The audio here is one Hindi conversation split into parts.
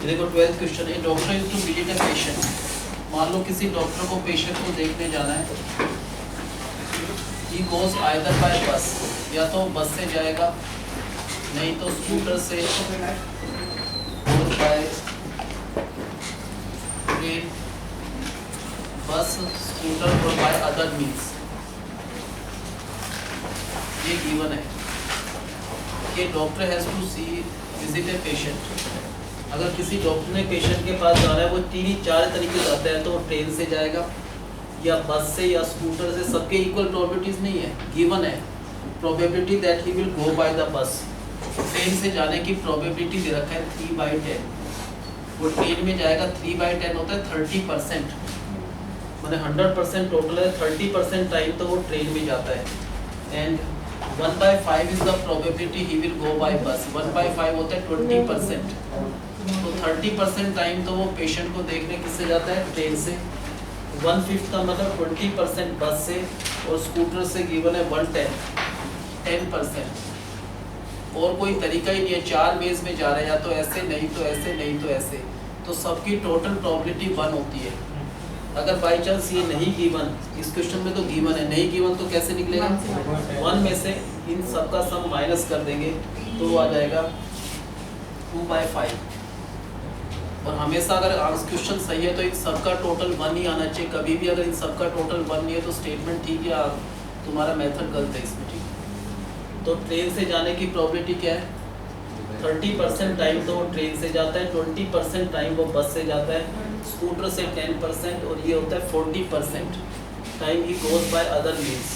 देखो 12th क्वेश्चन है, doctor is to visit a patient. मान लो किसी डॉक्टर को पेशेंट को देखने जाना है, ही गोज आइदर बाय बस, या तो बस से जाएगा, नहीं तो स्कूटर से, और बाय ट्रेन, बस, स्कूटर और बाय अदर मीन्स। ये गिवन है कि doctor has to see visit a patient. अगर किसी डॉक्टर ने पेशेंट के पास जाना है, वो 3-4 तरीके से आता है, तो वो ट्रेन से जाएगा या बस से या स्कूटर से। सबके इक्वल प्रोबेबिलिटीज नहीं है, गिवन है probability that he will go by the bus. Train से जाने की प्रोबेबिलिटी दे रखा है 3/10। वो ट्रेन में जाएगा, 3/10 होता है 30%, मैंने 100% टोटल है, 30% टाइम तो वो ट्रेन में जाता है। And 1/5 is the probability he will go by bus. 1/5 होता है 20%, तो 30% टाइम तो वो पेशेंट को देखने किससे जाता है, ट्रेन से। 1/5 का मतलब 20% बस से, और स्कूटर से गिवन है 10%। और कोई तरीका ही नहीं है, 4 वेज में जा रहे हैं, या तो ऐसे, नहीं तो ऐसे, नहीं तो ऐसे, तो सबकी टोटल प्रोबेबिलिटी 1 होती है। अगर बाई चांस ये नहीं गिवन, इस क्वेश्चन में तो गिवन है, नहीं गिवन तो कैसे निकलेगा, 1 में से इन सबका सम माइनस कर देंगे तो आ जाएगा 2/5। और हमेशा अगर क्वेश्चन सही है तो इन सबका टोटल 1 ही आना चाहिए। कभी भी अगर इन सबका टोटल 1 नहीं है तो स्टेटमेंट ठीक है, तुम्हारा मेथड गलत है इसमें, ठीक। तो ट्रेन से जाने की प्रोबेबिलिटी क्या है, 30% टाइम तो वो ट्रेन से जाता है, 20% टाइम वो बस से जाता है, स्कूटर से 10%, और ये होता है 40% time he goes by other means.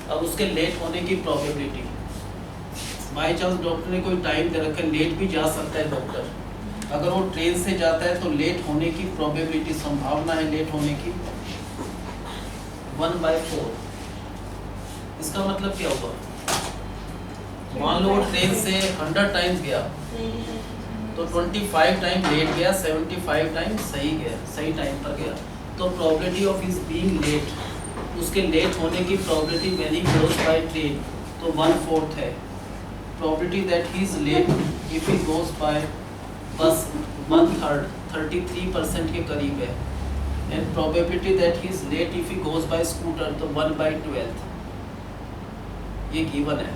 अब उसके लेट होने की प्रोबेबिलिटी, बाई चांस डॉक्टर ने कोई टाइम दे रखा है, लेट भी जा सकता है डॉक्टर। अगर वो ट्रेन से जाता है तो लेट होने की प्रोबेबिलिटी, संभावना है लेट होने की 1/4। इसका मतलब क्या होगा, मान लो वो ट्रेन से 100 टाइम्स गया तो 25 टाइम लेट गया, 75 टाइम सही गया, सही टाइम पर गया। तो probability of his being late, उसके लेट होने की probability when he goes by train तो 1/4 है। Probability that he is late if he goes by bus 1/3, 33% के करीब है। And probability that he is late if he goes by scooter तो 1/12। ये गिवन है,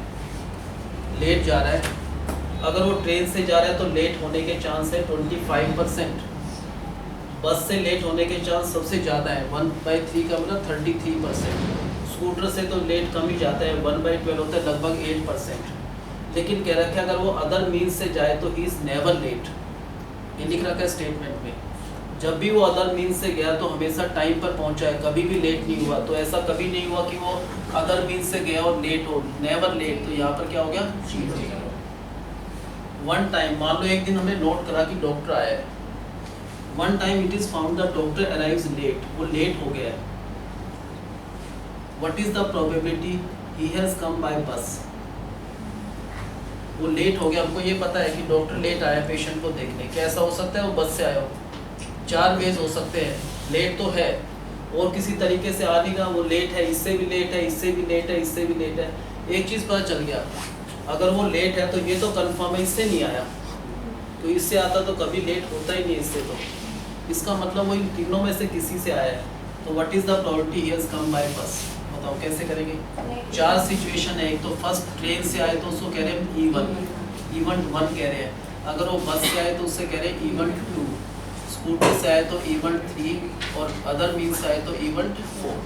लेट जा रहा है। अगर वो ट्रेन से जा रहा है तो लेट होने के चांस है 25%, बस से लेट होने के चांस सबसे ज़्यादा है 1/3 का मतलब 33%, स्कूटर से तो लेट कम ही जाता है 1/12 होता है लगभग 8%। लेकिन कह रखा है अगर वो अदर मीन्स से जाए तो ही इज़ नेवर लेट, ये लिख रखा है स्टेटमेंट में। जब भी वो अदर मीन्स से गया तो हमेशा टाइम पर पहुंचा है, कभी भी लेट नहीं हुआ। तो ऐसा कभी नहीं हुआ कि वो अदर मीन्स से गया और लेट हो, नेवर लेट। तो यहाँ पर क्या हो गया, वन टाइम। मान लो एक दिन हमने नोट करा कि डॉक्टर आया है, one time it is found the doctor arrives late, वो लेट हो गया है। What is the probability he has come by bus, वो लेट हो गया। हमको ये पता है कि डॉक्टर लेट आया पेशेंट को देखने, कैसा हो सकता है, वो बस से आया हो। 4 वेज हो सकते हैं, लेट तो है और किसी तरीके से आ नहीं रहा, वो लेट है, इससे भी लेट है, इससे भी लेट है, इससे भी लेट है। एक चीज़ पता चल गया, अगर वो लेट है तो ये तो कंफर्म है इससे नहीं आया, तो इससे आता तो कभी लेट होता ही नहीं इससे। तो इसका मतलब वो इन तीनों में से किसी से आया है। तो what is the probability he has come by बस, बताओ कैसे करेंगे। 4 सिचुएशन है, एक तो फर्स्ट ट्रेन से आए तो उसको कह रहे हैं इवेंट 1 कह रहे हैं। अगर वो बस से आए तो उससे कह रहे हैं इवेंट 2, स्कूटर से आए तो इवेंट 3, और अदर मीन्स से आए तो इवेंट 4।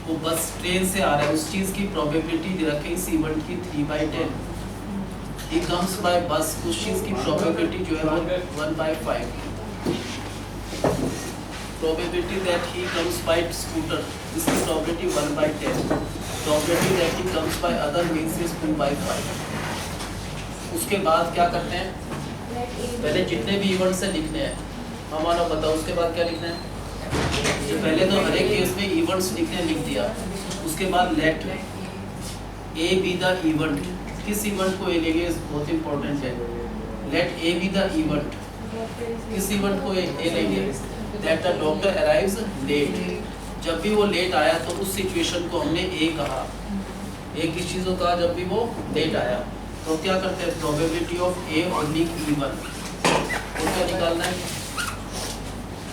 वो बस ट्रेन से आ रहा है, उस चीज़ की प्रोबेबिलिटी दे रखी इस इवेंट की 3/10। ही कम्स बाय बस, उस चीज़ की प्रोबेबिलिटी जो है वो 1/5। Probability that he comes by scooter, इसकी probability 1/10। Probability that he comes by other means is 2/5। उसके बाद क्या करते हैं, पहले जितने भी इवेंट्स हैं लिखने हैं, हमारा बताओ उसके बाद क्या लिखना है। तो पहले तो हर एक केस में इवेंट्स लिखने लिख दिया। उसके बाद let A be the event, किस इवेंट को ए लेंगे बहुत इंपॉर्टेंट है। Let A be the event, किस इवेंट को ए लेंगे, that the doctor arrives late. जब भी वो लेट आया तो उस सिचुएशन को हमने ए कहा। ए किस चीज़ को कहा, जब भी वो लेट आया। तो क्या करते हैं, probability of A only even, और क्या निकालना है?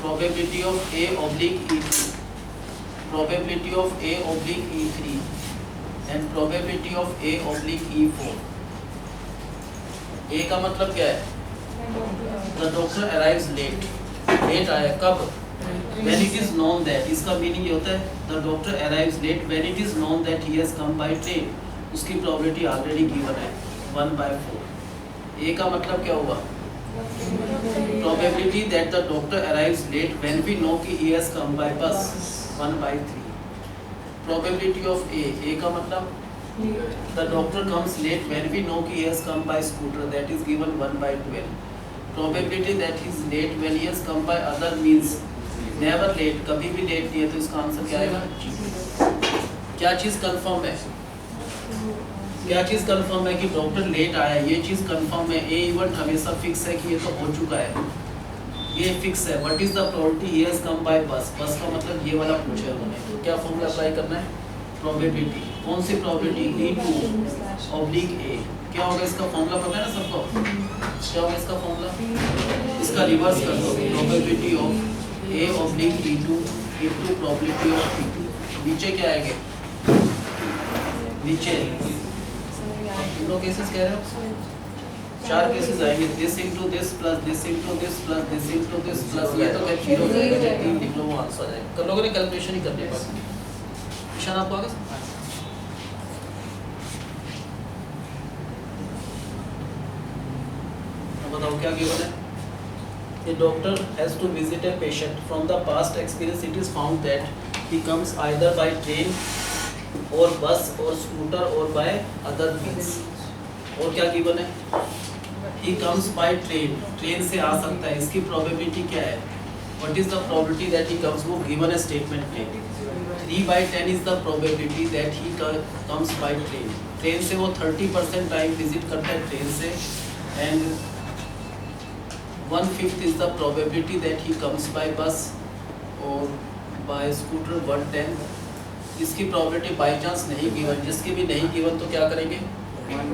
Probability of A oblique E2, probability of A oblique E3 and probability of A oblique E4। A का मतलब क्या है? The doctor arrives late, late आया कब? When it is known that, इसका मीनिंग ये होता है the doctor arrives late when it is known that he has come by train, उसकी प्रोबेबिलिटी ऑलरेडी गिवन है 1/4। A का मतलब क्या हुआ? Probability that the doctor arrives late when we know कि he has come by bus 1/3। Probability of A का मतलब the doctor comes late when we know कि he has come by scooter, that is given 1/12। Probability that he is late when he has come by other means, never late, कभी भी लेट नहीं है, तो इसका आंसर क्या आएगा? क्या चीज़ कंफर्म है? क्या चीज़ कंफर्म है कि डॉक्टर लेट आया, ये चीज़ कंफर्म है। ए इवेंट हमेशा फिक्स है कि ये तो हो चुका है, ये फिक्स है। What is the probability he has come by बस? बस का मतलब ये वाला पूछा है उन्होंने, तो क्या फॉर्मूला अप्लाई करना है? प्रोबेबिलिटी, कौन सी प्रोबेबिलिटी? E2 oblique A। क्या होगा इसका फॉर्मूला? पता है ना सबको, क्या होगा इसका फॉर्मूला? इसका रिवर्स कर दो, probability of A oblique E2 into probability of E2। नीचे क्या आएंगे? नीचे दोनों केसेस कह रहे हो, 4 केसेस आएंगे, this into this plus this into this plus this into this plus, ये तो कैंसिल हो जाएगा, 3 लिख लो, वो आंसर आ जाएगा। कर लोगों ने कैलकुलेशन ही करनी पड़ेगी। निशान आपको आगे बताओ क्या गिवन है? A doctor has to visit a patient. From the past experience, it is found that he comes either by train or bus or scooter or by other means. और क्या गिवन है? He comes by train. Train से आ सकता है, इसकी प्रोबेबिलिटी क्या है? What is the probability that he comes? वो गिवन है स्टेटमेंट में। 3/10 is the probability that he comes by train. Train से वो 30% टाइम विजिट करता है ट्रेन से, and 1/5 is the probability that he comes by bus or by scooter 1/10। इसकी probability बाई चांस नहीं गिवन, जिसकी भी नहीं गिवन तो क्या करेंगे?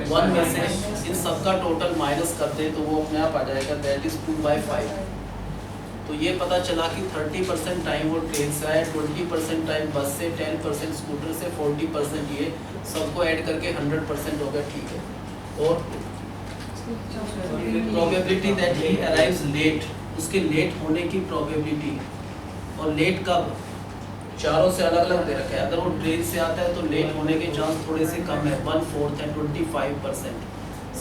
1 में से इन सबका टोटल माइनस करते हैं तो वो अपने आप आ जाएगा, that is 2/5। तो ये पता चला कि 30% टाइम वो ट्रेन से आया, 20% टाइम बस से, 10% स्कूटर से, 40% ये सबको ऐड करके 100% हो गया, ठीक है। और probability that he arrives late, उसके लेट होने की प्रोबेबिलिटी, और लेट कब? चारों से अलग अलग दे रखा है। अगर वो ट्रेन से आता है तो लेट होने के चांस थोड़े से कम है, 1/4 है, 25%।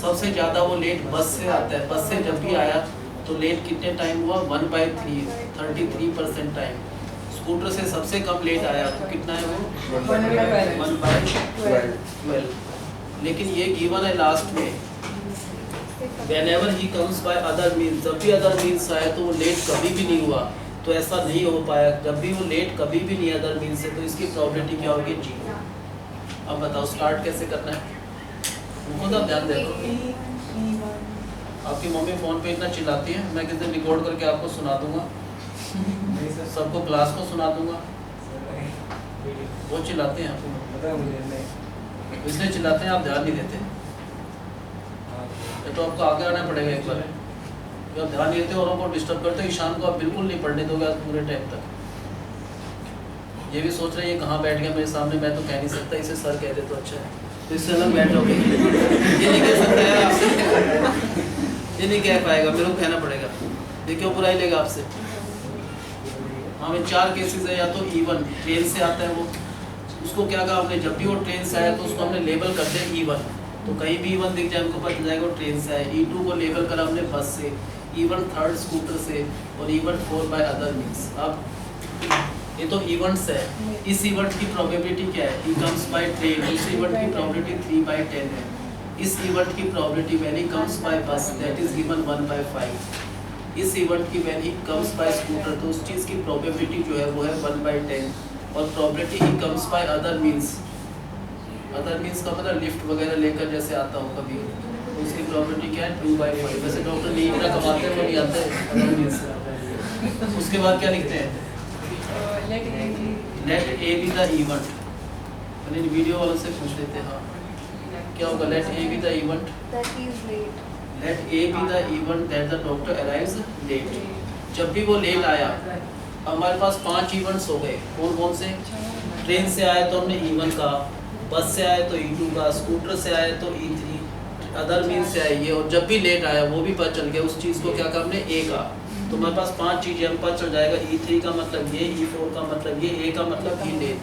सबसे ज़्यादा वो लेट बस से आता है, बस से जब भी आया तो लेट कितने टाइम हुआ? 1/3, 33% टाइम। स्कूटर से सबसे कम लेट आया तो कितना है वो? 1/12। लेकिन ये गिवन है लास्ट में, whenever he comes by other means, जब भी other means आया तो वो लेट कभी भी नहीं हुआ, तो ऐसा नहीं हो पाया। जब भी वो लेट कभी भी नहीं other means से, तो इसकी प्रोबेबिलिटी क्या होगी? 0। अब बताओ स्टार्ट कैसे करना है? उनको तो ध्यान दे दो। आपकी मम्मी फ़ोन पे इतना चिल्लाती है, मैं किस दिन रिकॉर्ड करके आपको सुना दूंगा, सबको क्लास को सुना दूंगा। वो चिल्लाते हैं आपको, इसलिए चिल्लाते हैं, आप ध्यान नहीं देते। तो आपको आगे आना पड़ेगा एक बार, जब ध्यान नहीं देते औरों को डिस्टर्ब करते, ईशान को आप बिल्कुल नहीं पढ़ने दोगे आज पूरे टाइम तक। ये भी सोच रहे हैं ये कहाँ बैठ गया मेरे सामने, मैं तो कह नहीं सकता, इसे सर कह दे तो अच्छा है, तो इससे अलग बैठोगे। ये नहीं कह सकता है आपसे, ये नहीं कह पाएगा, मेरे को कहना पड़ेगा। ये क्यों बुराई लेगा आपसे? हमें 4 केसेस है, या तो E1 ट्रेन से आता है वो, उसको क्या कहा हमने? जब भी वो ट्रेन से आया तो उसको हमने लेबल कर दिया E1, तो कहीं भी E1 दिख जाए हमको पता जाएगा वो ट्रेन से आया। E2 को लेबल करा हमने बस से, E1 3rd स्कूटर से, और E1 4 बाय अदर मीन्स। अब ये तो इवेंट्स है, इस इवेंट की प्रोबेबिलिटी क्या है? ही कम्स बाय ट्रेन, इस इवेंट की प्रोबेबिलिटी 3/10 है। इस इवेंट की probability when he comes bye बस दैट इज गिवन 1/5। इस इवेंट की when he comes by scooter, तो उस चीज़ की प्रोबेबिलिटी जो है वो है 1/10। और probability he comes by other means, other means का मतलब लिफ्ट वगैरह लेकर जैसे आता हूँ कभी, तो उसकी प्रोबेबिलिटी क्या है? 2/5। वैसे डॉक्टर नहीं इतना कमाते हैं, वो नहीं आते अदर मीन्स। उसके बाद क्या लिखते हैं? Let A be the event. Video वालों से पूछ लेते हैं, हाँ क्या होगा? Let A be the event that he is late. Let A be the event that the doctor arrives late. जब भी वो लेट आया, हमारे पास 5 इवेंट्स हो गए। कौन कौन से? ट्रेन से आए तो हमने E1 का, बस से आए तो E2 का, स्कूटर से आए तो E3, अदर मीन्स से आए ये। और जब भी लेट आया वो भी पता चल गया उस चीज़ को क्या करना हमने A का। तो हमारे पास 5 चीज़ें हम पता चल जाएगा। E3 का मतलब ये, E4 का मतलब ये, A का मतलब E लेट।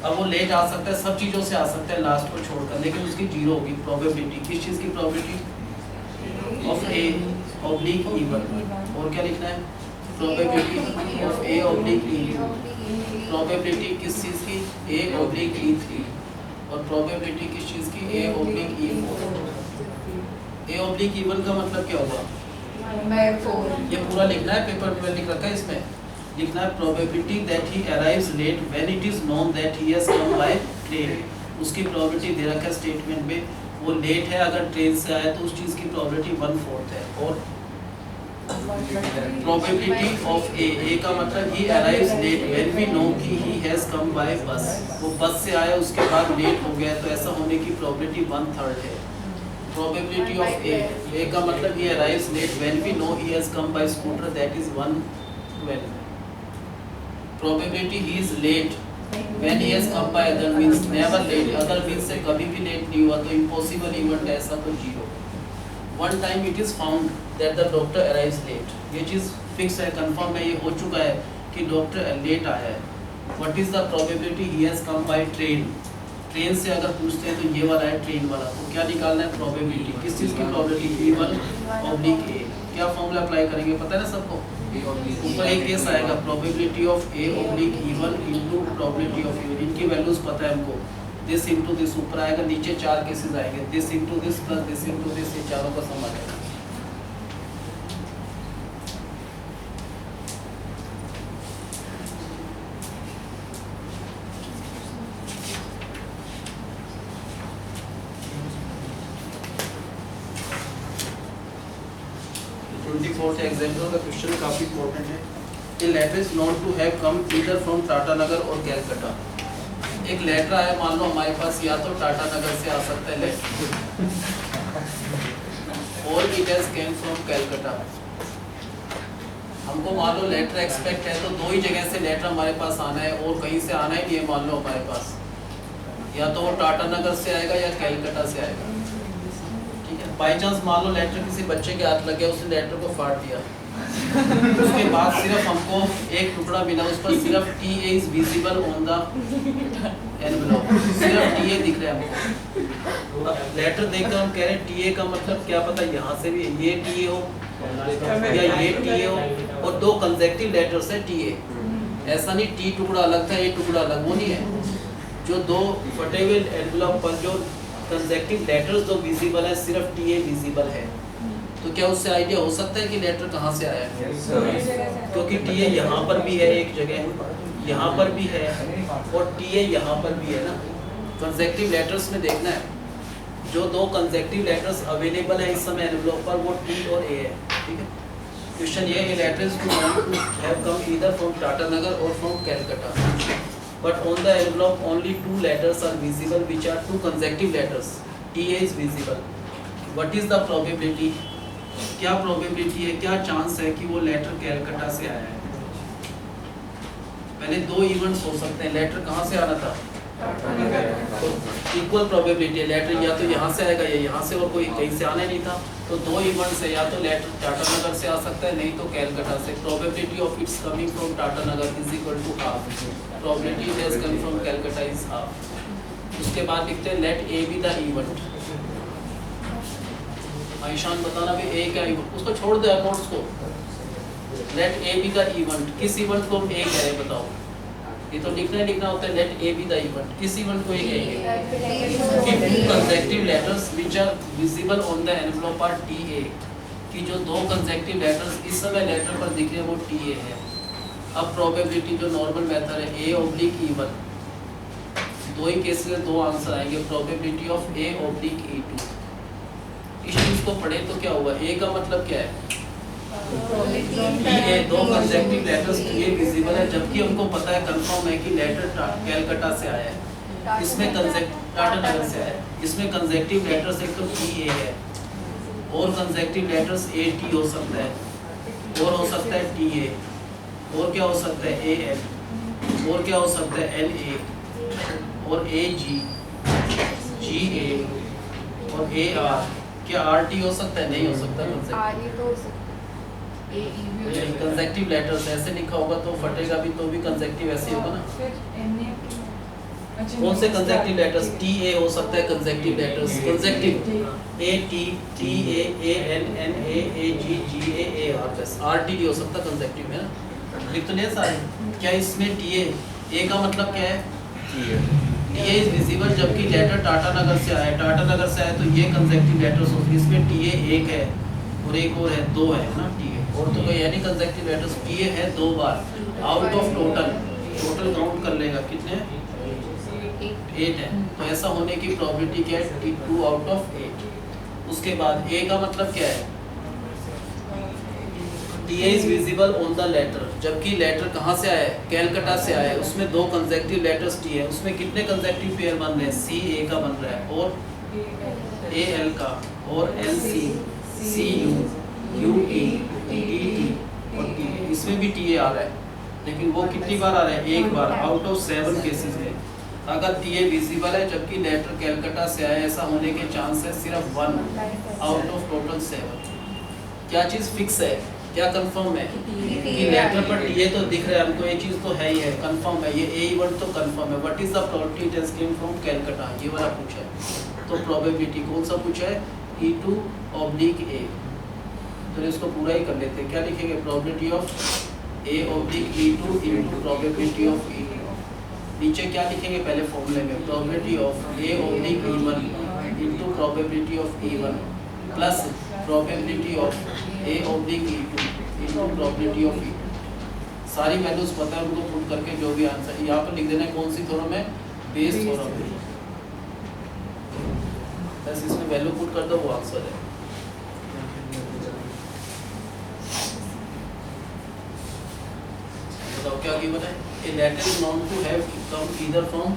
अब वो लेट आ सकता है, सब चीज़ों से आ सकता है लास्ट को छोड़कर, लेकिन उसकी जीरो होगी प्रोबेबिलिटी। किस चीज़ की probability? Of A oblique E1। और क्या लिखना है? Probability of A oblique E2। Probability किस चीज़ की? A oblique E3। और प्रोबेबिलिटी किस चीज़ की? A oblique E4। A oblique E1 का मतलब क्या होगा? ये पूरा लिखना है, पेपर में लिख रखा है, इसमें लिखना है probability that he arrives late when it is known that he has come by train. उसकी प्रोबेबिलिटी दे रखा है स्टेटमेंट में, वो लेट है अगर ट्रेन से आया तो उस चीज़ की प्रोबेबिलिटी 1/4 है। और प्रोबेबिलिटी ऑफ A का मतलब he arrives late when we know कि he has come by bus. वो बस से आया उसके बाद लेट हो गया, तो ऐसा होने की प्रोबेबिलिटी 1/3 है। प्रोबेबिलिटी ऑफ A का मतलब he arrives late when we know he has come by scooter, that is 1/12। Probability he is late when he has come by other means, never late, other means से कभी भी लेट नहीं हुआ, तो impossible event ऐसा तो 0। One time it is found that the doctor arrives late, ये चीज़ फिक्स है, कंफर्म है, ये हो चुका है कि डॉक्टर लेट आया है। What is the probability he has come by train? Train से अगर पूछते हैं तो ये वाला है ट्रेन वाला, तो क्या निकालना है? प्रोबेबिलिटी। किस चीज़ की प्रोबेबिलिटी? E1 oblique A। क्या फॉर्मूला अप्लाई करेंगे पता है ना सबको? ऊपर एक केस आएगा probability of A oblique E1 into probability of E1। इनकी वैल्यूज पता है हमको, दिस इनटू दिस ऊपर आएगा, नीचे 4 केसेस आएंगे, this into this plus this into this, ये चारों का सम आ जाएगा। एग्जाम्पल का क्वेश्चन काफी इंपॉर्टेंट है। ये letter is known to have come either from Tata Nagar और कैलकाटा। एक लेटर आया मान लो हमारे पास, या तो टाटा नगर से आ सकता है और it has came from Calcutta. हमको मान लो लेटर एक्सपेक्ट है तो 2 ही जगह से लेटर हमारे पास आना है और कहीं से आना ही नहीं है। मान लो हमारे पास या तो वो टाटा नगर से आएगा या कैलकाटा से आएगा। बाई चांस मान लो लेटर किसी बच्चे के हाथ लग गया, उसने लेटर को फाड़ दिया, उसके बाद सिर्फ हमको एक टुकड़ा मिला, उस पर सिर्फ TA is visible on the envelope, सिर्फ TA दिख रहा है हमको। लेटर देखकर हम कह रहे हैं TA का मतलब क्या पता यहाँ से भी ये TA हो या ये TA हो, और 2 कंसेक्टिव लेटर्स है TA। ऐसा नहीं T टुकड़ा अलग था, A टुकड़ा अलग, वो नहीं है। जो 2 फटे हुए एनवेलप पर जो कंसेक्टिव लेटर्स जो विजिबल है, सिर्फ TA विजिबल है। तो क्या उससे आइडिया हो सकता है कि लेटर कहाँ से आया है? क्योंकि TA यहाँ पर भी है एक जगह, यहाँ पर भी है और TA यहाँ पर भी है ना। कंसेक्टिव लेटर्स में देखना है, जो 2 कंसेक्टिव लेटर्स अवेलेबल है इस समय एनवेलप पर, वो T और A है। ठीक है, क्वेश्चन ये है letters to have come either from Tata Nagar और from Calcutta, but on the envelope only 2 letters are visible, which are 2 consecutive letters. TA is visible. What is the probability? क्या probability है, क्या chance है कि वो लेटर कैलकाटा से आया है? पहले 2 इवेंट्स हो सकते हैं। लेटर कहाँ से आना था? तो इक्वल प्रोबेबिलिटी है, लेटर या तो यहाँ से आएगा या यहाँ से, और कोई कहीं से आना ही नहीं था। तो 2 इवेंट्स है, या तो लेटर टाटा नगर से आ सकता है, नहीं तो कैलकाटा से। Probability of its coming from Tata Nagar is equal to half, probability it has come from Calcutta is half. उसके बाद लिखते हैं late A be the event. Ishaan बताना भी A क्या इवेंट, उसको छोड़ दे नोट्स को। Let A be the event, किस इवेंट को हम A कह रहे हैं बताओ? ये तो लिखना होता है let A be the event. किस इवेंट को A कहेंगे? कि 2 consecutive letters which are visible on the envelope are TA, कि जो 2 कंसेक्टिव लेटर्स इस समय लेटर पर दिख रहे हैं वो TA है। अब प्रोबेबिलिटी जो नॉर्मल मेथड है A oblique E1, 2 he case में 2 आंसर आएंगे। Probability of A oblique E2। इस चीज को पढ़े तो क्या हुआ? A का मतलब क्या है? TA 2 consecutive letters TA visible है, जबकि हमको पता है कंफर्म है कि लेटर कैलकाटा से आया है, इसमें टाटा नगर से आया है, इसमें कंसेक्टिव लेटर्स एक तो TA है। और कंसेक्टिव लेटर्स ए टी हो सकता है, और हो सकता है टी ए, और क्या हो सकता है ए एल, और क्या हो सकता है एल ए, और ए जी, जी ए, और ए आर। क्या आर टी हो सकता है? नहीं हो सकता। कंसेक्टिव लेटर्स ऐसे लिखा होगा तो फटेगा भी, तो भी कंसेक्टिव ऐसे होगा ना। कौन से कंसेक्टिव लेटर्स? टी ए हो सकता है consecutive letters, consecutive A T, T A L, N A G, G A R, बस आर टी हो सकता कंसेक्टिव में ना। लिख तो लिया सारे। क्या इसमें टी ए का मतलब क्या है? टी ए इज विजिबल, जबकि लेटर टाटा नगर से आया, टाटा नगर से आया तो ये कंसेक्टिव लेटर्स होंगे। इसमें टी ए एक है और एक और है, दो है ना टी ए, और तो कोई यानी कंसेक्टिव लेटर्स। टी ए है 2 बार आउट ऑफ टोटल काउंट कर लेगा कितने? 8 है। तो ऐसा होने की प्रोबेबिलिटी क्या है? 2 आउट ऑफ 8। उसके बाद ए का मतलब क्या है? T A is visible on the letter, जबकि लेटर कहाँ से आया है? कैलकाटा से आया है। उसमें 2 कंसेक्टिव लेटर्स टी है, उसमें कितने कंसेक्टिव पेयर बन रहे हैं? सी ए का बन रहा है, और ए एल का, और L C, C U, U T, T T, और टी ए। इसमें भी टी ए आ रहा है, लेकिन वो कितनी बार आ रहा है? 1 बार आउट ऑफ 7 केसेस में। अगर टी ए विजिबल है जबकि लेटर कैलकाटा से आया, ऐसा होने के चांस है सिर्फ 1 आउट ऑफ टोटल 7। क्या चीज़ फिक्स है? क्या कंफर्म है कि लेटर पर टी ए तो दिख रहा है हमको, ये चीज़ तो है ही है, कंफर्म है, ये ए इवेंट तो कंफर्म है। What is the probability it has came from Calcutta, ये वाला पूछा है। तो प्रोबेबिलिटी कौन सा पूछा है? E2/A। तो इसको पूरा ही कर लेते हैं। क्या लिखेंगे? Probability of A/E2 into probability of E2। नीचे क्या लिखेंगे? पहले फॉर्मूले में probability of A/E1 into probability of E1 plus probability of A/E2 into probability of E2। सारी वैल्यूज पता है उनको पुट करके जो भी आंसर यहाँ पर लिख देना है। कौन सी थ्योरम है? बेस थ्योरम है। बस इसमें वैल्यू पुट कर दो, वो आंसर है। बताओ क्या गिवन है? A letter is known to have come either from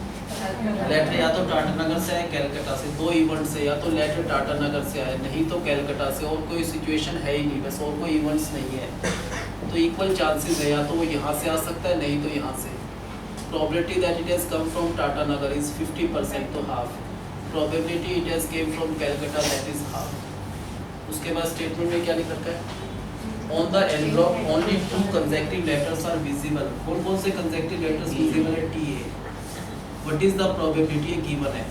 letter या तो टाटा नगर से आए, कैलकाटा से। 2 इवेंट से, या तो लेटर टाटा नगर से आए, नहीं तो कैलकाटा से। और कोई सिचुएशन है ही नहीं, बस और कोई इवेंट्स नहीं है। तो इक्वल चांसेस है, या तो वो यहाँ से आ सकता है, नहीं तो यहाँ से। Probability that it has come from Tata Nagar is 50%, तो half. Probability it has came from Calcutta, that is half. उसके बाद स्टेटमेंट में क्या लिख रखा है? On the envelope only 2 consecutive letters are visible। कौन से consecutive letters visible है? T A. What is the probability given है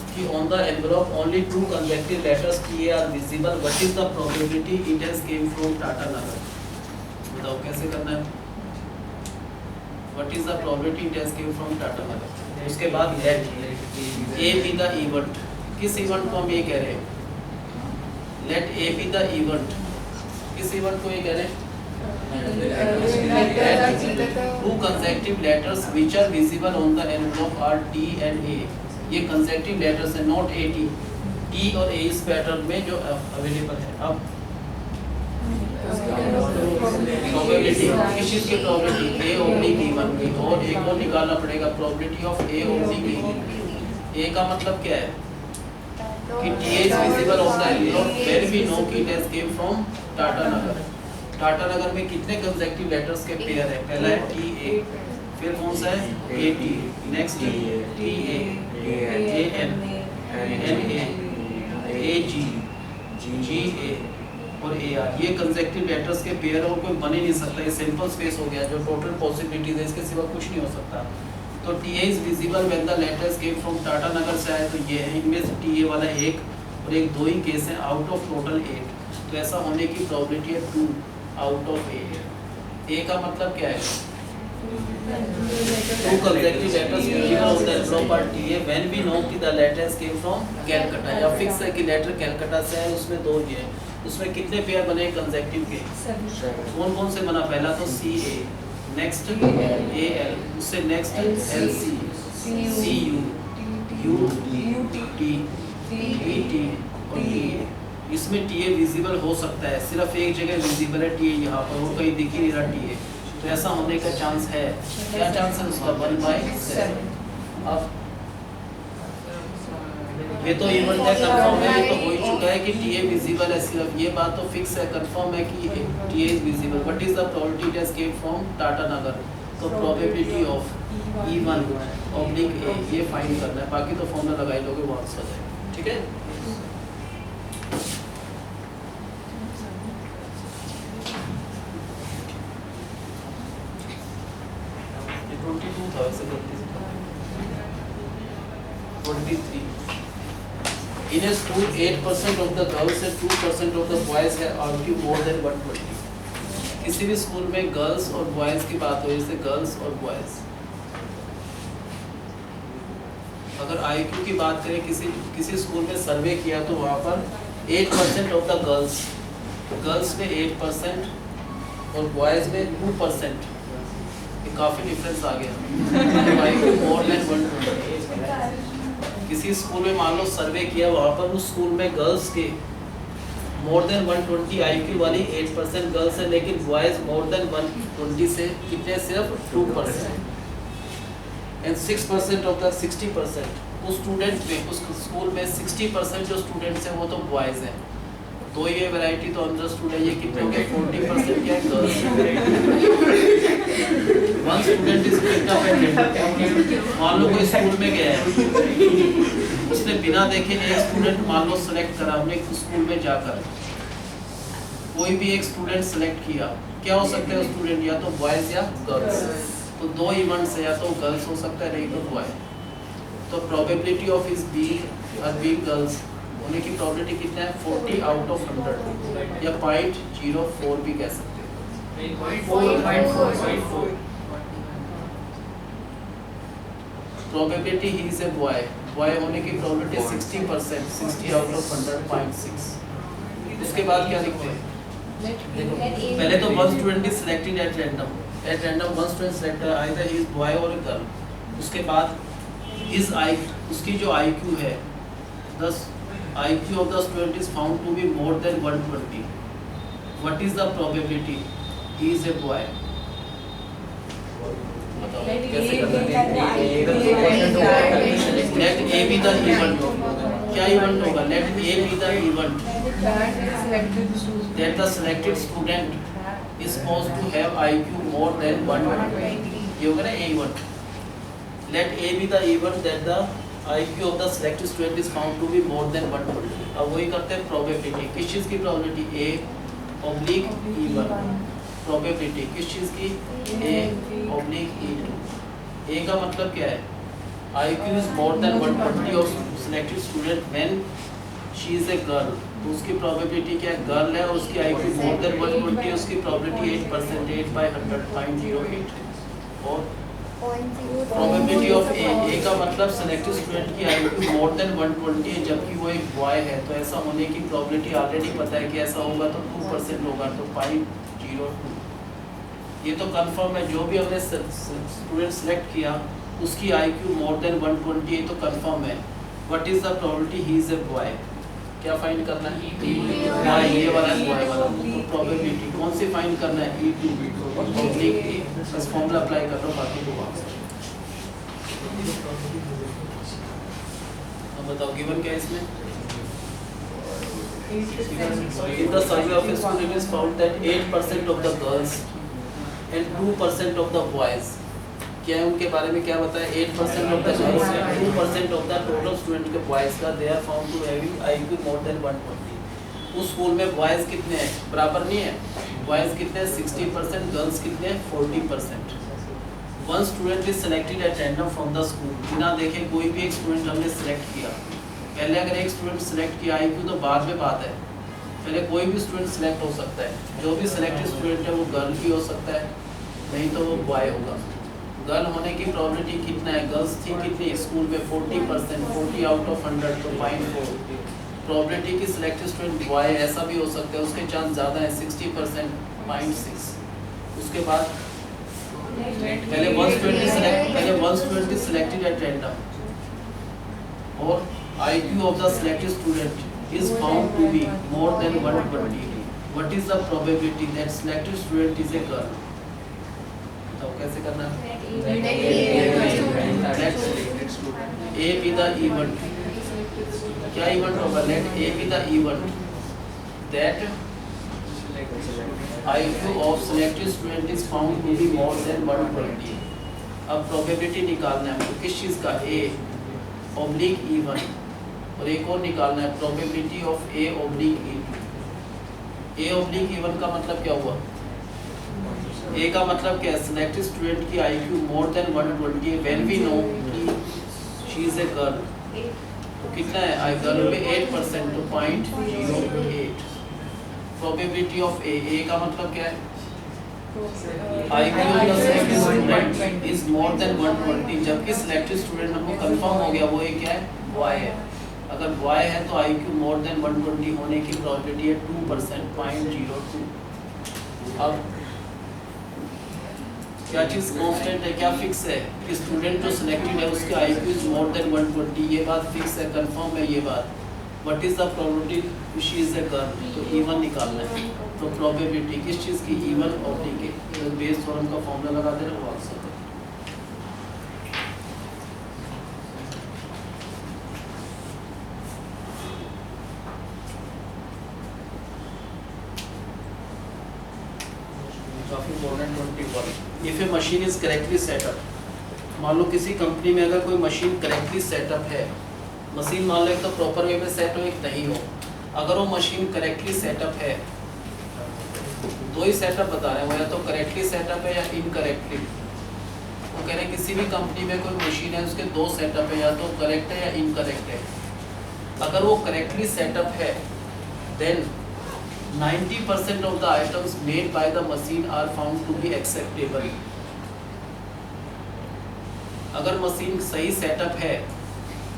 कि on the envelope only 2 consecutive letters T A are visible। What is the probability it has came from Tata Nagar? बताओ कैसे करना है? What is the probability it has came from Tata Nagar? उसके बाद let A be the event। किस event को हम ये कह रहे हैं? Let A be the event। किस इवेंट को ये कह रहे हैं? 2 consecutive letters which are visible on the envelope are T and A। ये consecutive letters है, not AT। T और A इस पैटर्न में जो अवेलेबल है। अब प्रोबेबिलिटी किस चीज़ की? प्रोबेबिलिटी A/E1 की। और एक और निकालना पड़ेगा, प्रोबेबिलिटी ऑफ A/E। A का मतलब क्या है? कि T A is visible on the envelope when we know कि it has came from Tata Nagar. Tata Nagar में कितने कंसेक्टिव लेटर्स के पेयर है? पहला है टी ए, फिर कौन सा है? A T, next T A N, N A G, G A, और ए आर। ये कंसेक्टिव लेटर्स के पेयर और कोई बन ही नहीं सकता। ये सिंपल स्पेस हो गया जो टोटल पॉसिबिलिटीज है, इसके सिवा कुछ नहीं हो सकता। तो T A is visible when the letters came from Tata Nagar से आए, तो ये है। इनमें से टी ए वाला एक और एक 2 ही केस है आउट ऑफ टोटल 8। तो ऐसा होने की प्रोबेबिलिटी है 2 आउट ऑफ 8। ए का मतलब क्या है? 2 consecutive letters visible on the envelope are T A when we know कि the letters came from Calcutta. या फिक्स है कि लेटर कैलकाटा से है, उसमें 2 ही है। उसमें कितने पेयर बने कंसेक्टिव के? कौन कौन से बना? पहला तो C A, next A L, उससे next L C, C U, U T, T T, और टी ए। इसमें टी ए विजिबल हो सकता है, सिर्फ एक जगह विजिबल है टी ए, यहाँ पर, वो कहीं दिख ही नहीं रहा टी ए। तो ऐसा होने का चांस है। क्या चांस है उसका? 1/7। अब ये तो इवेंट है, कंफर्म है, ये तो हो ही चुका है कि टीए विजिबल है, सिर्फ ये बात तो फिक्स है, कंफर्म है कि T A is visible. What is the probability it has came from Tata Nagar, तो probability of E1 oblique A, ये फाइंड करना है, बाकी तो फॉर्मूला लगा ही लोगे, वो आंसर है। ठीक है, ये 22 था वैसे गलती से, 23। In a school, 8% of the girls and 2% of the boys have IQ more than 120. किसी भी स्कूल में गर्ल्स और बॉयज की बात हो, जैसे गर्ल्स और बॉयज, अगर IQ की बात करें, किसी स्कूल में सर्वे किया तो वहाँ पर 8% ऑफ द गर्ल्स में 8% और बॉयज में 2%, ये काफ़ी डिफरेंस आ गया। IQ more than 120। किसी स्कूल में मान लो सर्वे किया, वहाँ पर उस स्कूल में गर्ल्स के मोर देन 120 IQ वाली 8% गर्ल्स है, लेकिन बॉयज मोर देन 120 से कितने, सिर्फ 2%। एंड 6% ऑफ द 60%, उस स्टूडेंट में, उस स्कूल में 60% जो स्टूडेंट्स हैं वो तो बॉयज हैं। तो ये वैरायटी तो अंडरस्टूड है, ये कितने हो गए, 40% क्या है, girls. One student is independent. मान लो कोई स्कूल में गया है, उसने बिना देखे एक स्टूडेंट मान लो सेलेक्ट करा, हमने स्कूल में जाकर कोई भी एक स्टूडेंट सेलेक्ट किया, क्या हो सकता है स्टूडेंट, या तो बॉयज या गर्ल्स। तो दो इवेंट्स है, या तो गर्ल्स हो सकता है, नहीं तो बॉय। तो probability of is being girls होने की प्रोबेबिलिटी कितना है, 40 आउट ऑफ 100, या 0.04 भी कह सकते हैं, 0.4। Probability he is a boy होने की प्रोबेबिलिटी 60%, 60 आउट ऑफ 100, 0.6। उसके बाद क्या लिखते हैं, पहले तो one student is selected at random one student selected either he is boy और गर्ल। उसके बाद उसकी जो IQ है, IQ of the student is found to be more than 120. What is the probability? He is a boy. बताओ कैसे करना है? Let A be the event. क्या event होगा? Let A be the event that the selected student is supposed to have IQ more than 120. ये होगा ना event. Let A be the event that the IQ of the selected student is found to be more than 120. अब वही करते हैं प्रोबेबिलिटी, किस चीज़ की probability, A oblique E1। Probability किस चीज़ की, A ऑब्लिक E2। A का मतलब क्या है, IQ is more than 120 of selected student when she is a girl। तो उसकी प्रोबेबिलिटी क्या है, गर्ल है और उसकी IQ more than 120, उसकी प्रोबेबिलिटी 8%, 8/100, 0.08। और प्रोबेबिलिटी ऑफ ए का मतलब सिलेक्टेड स्टूडेंट की IQ मोर देन 120 है, जबकि वो एक बॉय है, तो ऐसा होने की प्रोबेबिलिटी ऑलरेडी पता है कि ऐसा होगा, तो 2% होगा, तो 0.02। ये तो कंफर्म है, जो भी हमने स्टूडेंट सेलेक्ट किया उसकी IQ मोर देन 120 है, तो कंफर्म है। What is the probability he is a boy, क्या फाइंड करना है, बॉय, ये वाला बॉय वाला, तो प्रोबेबिलिटी कौन सी फाइंड करना है, E2 ऑब्लिक A। बस फॉर्मूला अप्लाई कर लो, बाकी को अब बताओ गिवन क्या है इसमें। In the survey of a school, it is found that 8% of the girls and 2% of the boys, क्या है उनके बारे में क्या बताया, 8% of the girls and 2% of the total student के बॉयज का, they are found to having IQ more than 120। उस स्कूल में बॉयज कितने हैं, बराबर नहीं है, बॉयज कितने 60%, गर्ल्स कितने 40%। One student is selected at random from the school, बिना देखे कोई भी एक स्टूडेंट हमने सेलेक्ट किया। पहले अगर एक स्टूडेंट सेलेक्ट किया IQ तो बाद में बात है, पहले कोई भी स्टूडेंट सेलेक्ट हो सकता है। जो भी सेलेक्टेड स्टूडेंट है वो गर्ल भी हो सकता है, नहीं तो वो बॉय होगा। गर्ल होने की प्रोबेबिलिटी कितना है, गर्ल्स थी कितनी स्कूल में 40%, 40 आउट ऑफ 100, तो 0.4। प्रोबेबिलिटी की सिलेक्टेड स्टूडेंट बॉय ऐसा भी हो सकता है, उसके चांस ज़्यादा है, 60%, 0.6। उसके बाद पहले one student is selected at random और IQ of the selected student is found to be more than 120। What is the probability that selected student is a girl, तो कैसे करना है, A be the event क्या इवेंट होगा? Let A be the event that IQ of selected student is found to be more than 120. अब प्रोबेबिलिटी निकालना है तो किस चीज़ का? A ऑब्लिक E1 और एक और निकालना है probability of A oblique E2. A oblique E1 का मतलब क्या हुआ? A का मतलब क्या है? सेलेक्टेड स्टूडेंट की IQ more than 120 when we know कि शी इज ए गर्ल. तो कितना है? आई गर्ल में 8% तो 0.08. प्रोबेबिलिटी ऑफ A का मतलब क्या है? IQ of the selected student is more than 120. जबकि सेलेक्टेड स्टूडेंट हमको कंफर्म हो गया वो एक क्या है? Y है. अगर Y है तो IQ मोर देन 120 होने की प्रोबेबिलिटी है 2%, 0.02. अब क्या चीज़ कांस्टेंट है? क्या फिक्स है कि स्टूडेंट जो सिलेक्टेड है उसके IQ इज मोर देन 120. ये बात फिक्स है, कंफर्म है ये बात. What is the probability she is a girl? तो E1 निकालना है. तो प्रोबेबिलिटी किस चीज़ की? E1 oblique A. तो बेस थ्योरम का फॉर्मूला लगा दे रहे हो answer. If A machine is correctly setup, मान लो किसी कंपनी में अगर कोई मशीन करेक्टली सेटअप है, मशीन मान लो एक तो प्रॉपर वे में सेट हो एक नहीं हो. अगर वो मशीन करेक्टली सेटअप है, दो ही सेटअप बता रहे हैं, वो या तो करेक्टली सेटअप है या इनकरेक्टली. वो कह रहे हैं किसी भी कंपनी में कोई मशीन है उसके दो सेटअप है, या तो करेक्ट है या इनकरेक्ट है. अगर वो करेक्टली सेटअप है then 90% of the items made by the machine are found to be acceptable. अगर मशीन सही सेटअप है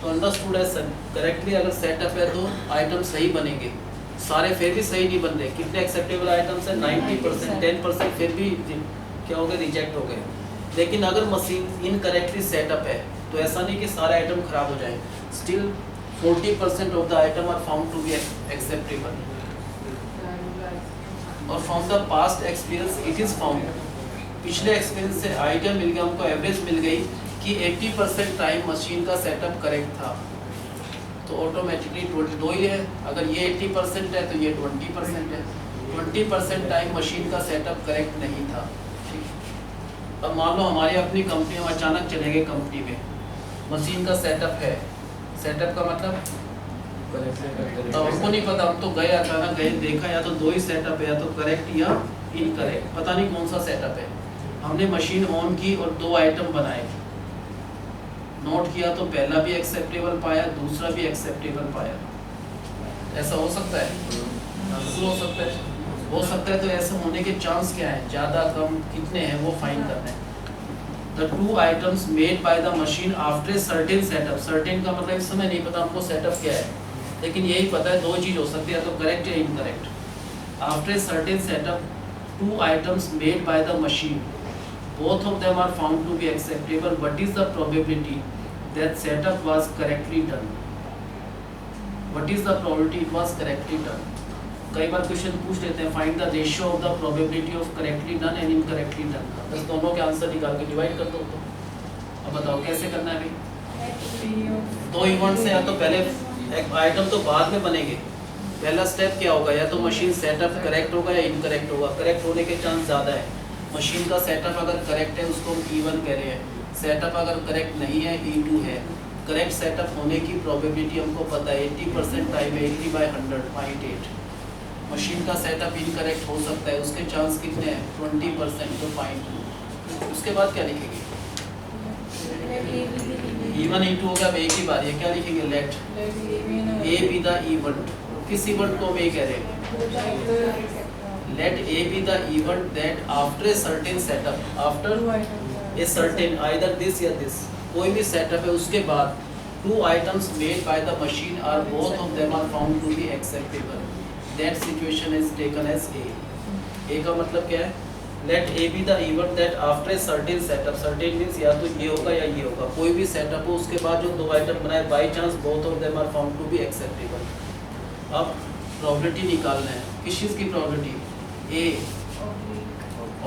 तो अंडरस्टूड है करेक्टली. अगर सेटअप है तो आइटम सही बनेंगे. सारे फिर भी सही नहीं बन रहे. कितने एक्सेप्टेबल आइटम्स हैं? 90%. 10% फिर भी क्या हो गए? रिजेक्ट हो गए. लेकिन अगर मशीन इनकरेक्टली सेटअप है तो ऐसा नहीं कि सारे आइटम खराब हो जाए. Still 40% of the item are found to be acceptable. और from the past experience it is found, पिछले एक्सपीरियंस से आइडिया मिल गया हमको, एवरेज मिल गई कि 80% टाइम मशीन का सेटअप करेक्ट था. तो ऑटोमेटिकली 22 ही है. अगर ये 80% है तो ये 20% है. 20% टाइम मशीन का सेटअप करेक्ट नहीं था. ठीक. अब मान लो हमारी अपनी कंपनी, हम अचानक चले गए कंपनी में, मशीन का सेटअप है. सेटअप का मतलब तो हमको नहीं पता, हम तो गए अचानक गए, देखा या तो दो ही सेटअप है, या तो करेक्ट या इनकरेक्ट, पता नहीं कौन सा सेटअप है. हमने मशीन ऑन की और दो आइटम बनाए, नोट किया तो पहला भी एक्सेप्टेबल पाया, दूसरा भी एक्सेप्टेबल पाया. ऐसा हो सकता है? बिल्कुल हो सकता है. हो सकता है. तो ऐसा होने के चांस क्या है? ज़्यादा कम कितने हैं वो फाइंड करना है. The two items made by the machine after certain setup. certain का मतलब इस समय नहीं पता हमको सेटअप क्या है, लेकिन यही पता है दो चीज़ हो सकती है, या तो करेक्ट या incorrect. After certain setup, two items made by the machine, both of them are found to be acceptable. What is the probability that setup was correctly done? What is the probability it was correctly done? कई बार क्वेश्चन पूछ लेते हैं, find the ratio of the probability of correctly done and incorrectly done. बस दोनों के आंसर निकाल के डिवाइड कर दो. तो अब बताओ कैसे करना है भाई? दो इवेंट से, या तो पहले एक आइटम तो बाद में बनेंगे. पहला स्टेप क्या होगा? या तो मशीन सेटअप करेक्ट होगा या इनकरेक्ट होगा. करेक्ट होने के चांस ज़्यादा है. मशीन का सेटअप अगर करेक्ट है उसको हम E1 कह रहे हैं. सेटअप अगर करेक्ट नहीं है E2 है. करेक्ट सेटअप होने की प्रोबेबिलिटी हमको पता है 80% टाइम है, 80/100, 0.8. मशीन का सेटअप इनकरेक्ट हो सकता है, उसके चांस कितने हैं? 20%, तो 0.2. उसके बाद क्या लिखेंगे? E1 E2 हो गया. अब एक ही बार ये क्या लिखेंगे? लेट A be the event. किस इवेंट को हम ये कह रहे हैं? Late A be the event that after a certain setup, after a certain either this या this, कोई भी सेटअप है उसके बाद two items made by the machine are both of them are found to be acceptable. That situation is taken as A. A का मतलब क्या है? Let A be the event that after a certain setup, certain means या तो ये होगा या ये होगा, कोई भी सेटअप हो उसके बाद जो दो आइटम बनाए by chance both of them are found to be acceptable. अब प्रोबेबिलिटी निकालना है. किस चीज़ की प्रोबेबिलिटी? A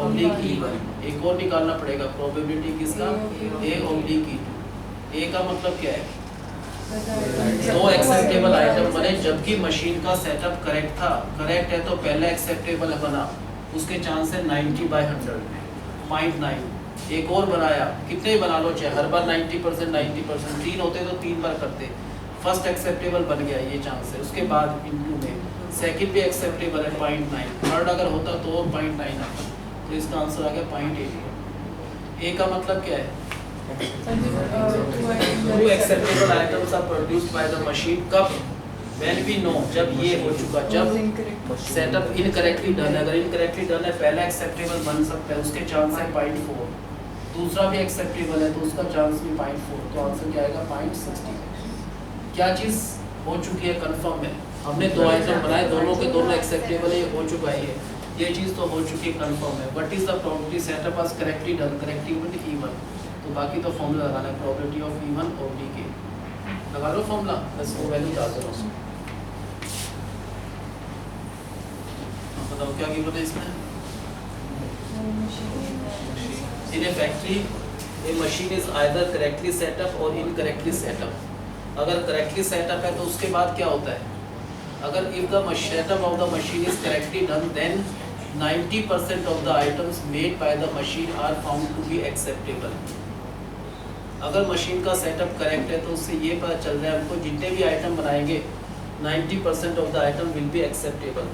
oblique E1. एक और निकालना पड़ेगा प्रोबेबिलिटी किसका? A oblique E2. A का मतलब क्या है? दो एक्सेप्टेबल आइटम बने जबकि मशीन का सेटअप करेक्ट था। करेक्ट है तो पहला एक्सेप्टेबल बना, उसके चांस है 90/100, 0.9। एक और बनाया, कितने बना लो चाहे, हर बार 90%, 90%, 3 होते तो 3 बार करते। फर्स्ट एक्सेप्टेबल बन गया, ये चांस है। उसके बाद इंटू में सेकंड भी एक्सेप्टेबल है 0.9, थर्ड अगर होता तो और 0.9 आता, तो इसका आंसर आ गया 0.8। ए का मतलब क्या है? Two acceptable items are produced by the machine कब? When we know, जब ये हो चुका, जब सेटअप इनकरेक्टली डन है। अगर इनकरेक्टली डन है पहला एक्सेप्टेबल बन सकता है, उसके चांस है 0.4, दूसरा भी एक्सेप्टेबल है तो उसका चांस भी 0.4, तो आंसर क्या आएगा 0.60। क्या चीज़ हो चुकी है कंफर्म है? हमने दो आइटम बनाए, दोनों के दोनों एक्सेप्टेबल है, ये हो चुका है, ये चीज़ तो हो चुकी है, कंफर्म है। What is the probability setup was correctly done, correctly mean even, तो बाकी तो फॉर्मूला लगाना है, प्रोबेबिलिटी ऑफ इवन और डी के लगा लो फॉर्मूला, बस वो वैल्यू डाल दो। बताओ क्या गिवन है इसमें? In a factory a machine is either correctly setup और इनकरेक्टली सेटअप। अगर करेक्टली सेटअप है तो उसके बाद क्या होता है? अगर if the setup of the machine is correctly done then 90% of the items made by the machine are found to be acceptable। अगर मशीन का सेटअप करेक्ट है तो उससे ये पता चल रहा है हमको जितने भी आइटम बनाएंगे 90% of the item will be acceptable.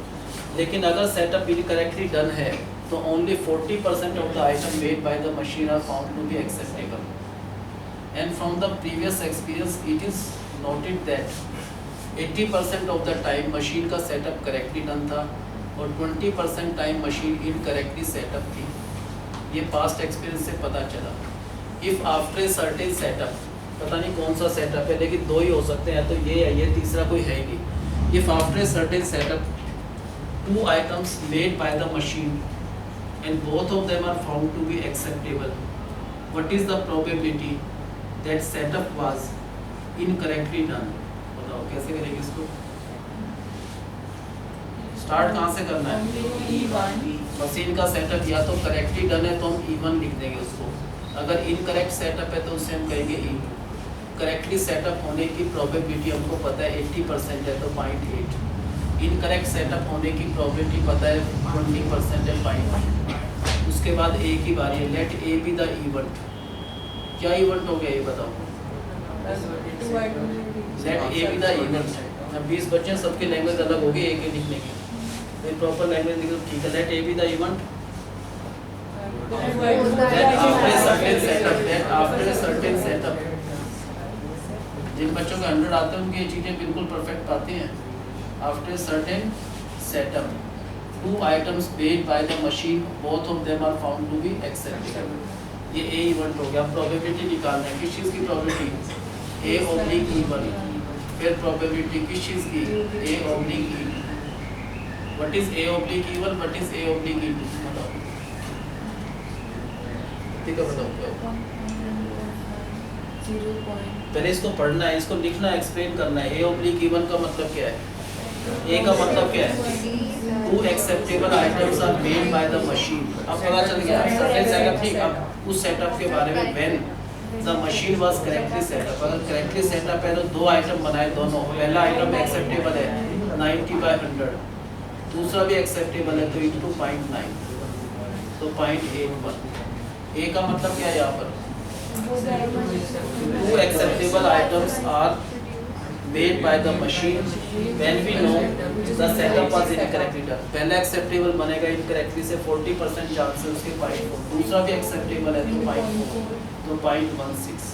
लेकिन अगर सेटअप इनकरेक्टली डन है तो only 40% of the item made by the machine are found to be acceptable. And from the previous experience it is noted that 80% of the time machine का सेटअप करेक्टली डन था और 20% टाइम मशीन इनकरेक्टली सेटअप थी। ये पास्ट एक्सपीरियंस से पता चला। If after a certain setup, पता नहीं कौन सा सेटअप है लेकिन दो ही हो सकते हैं, तो ये है, ये तीसरा कोई है ही नहीं। If after a certain setup 2 items made by the machine and both of them are found to be acceptable, what is the probability that setup was incorrectly done? बताओ कैसे करेंगे इसको? स्टार्ट कहाँ से करना है? मशीन का सेटअप या तो करेक्टली डन है तो हम E1 लिख देंगे उसको, अगर इनकरेक्ट सेटअप है तो उसे हम कहेंगे E2। करेक्टली सेटअप होने की प्रोबेबिलिटी हमको पता है 80% है तो 0.8। इनकरेक्ट सेटअप होने की प्रोबेबिलिटी पता है 20% है 0.9। उसके बाद ए की बारी है, let A be the event. क्या इवेंट हो गया ये बताओ? Let A be the event. अब 20 बच्चे सबके लैंग्वेज अलग होगी एक ही लिखने की, तो प्रॉपर लैंग्वेज लिखो, ठीक है। Let A be the event after certain setup. जिन बच्चों के 100 आते हैं उनकी ये चीज़ें बिल्कुल परफेक्ट आती हैं। After certain setup 2 items made by the machine, both of them are found to be acceptable। ये ए इवेंट हो गया। प्रोबेबिलिटी निकालना है, किस चीज़ की प्रोबेबिलिटी? A oblique E1। फिर प्रोबेबिलिटी किस चीज़ की? A oblique E2। What is A oblique E1, what is A oblique E2? बताओ, ठीक है बताओ क्या? पहले इसको पढ़ना है, इसको लिखना, एक्सप्लेन करना है। ए ऑब्लिक E1 का मतलब क्या है? ए का मतलब क्या है? 2 acceptable items are made by the machine। अब पता चल गया सर्टेन सेटअप, ठीक। अब उस सेटअप के बारे में, when the machine was correctly set up, अगर correctly set up है तो 2 आइटम बनाए दोनों, पहला आइटम एक्सेप्टेबल है 90/100, दूसरा भी एक्सेप्टेबल है तो into 0.9 तो 0.81। ए का मतलब क्या है यहाँ पर? 2 acceptable items are made by the machine when we know the setup was incorrectly done। पहला एक्सेप्टेबल बनेगा इनकरेक्टली से 40% चांस है उसके 0.4, दूसरा भी एक्सेप्टेबल है तो 0.4 तो 0.16।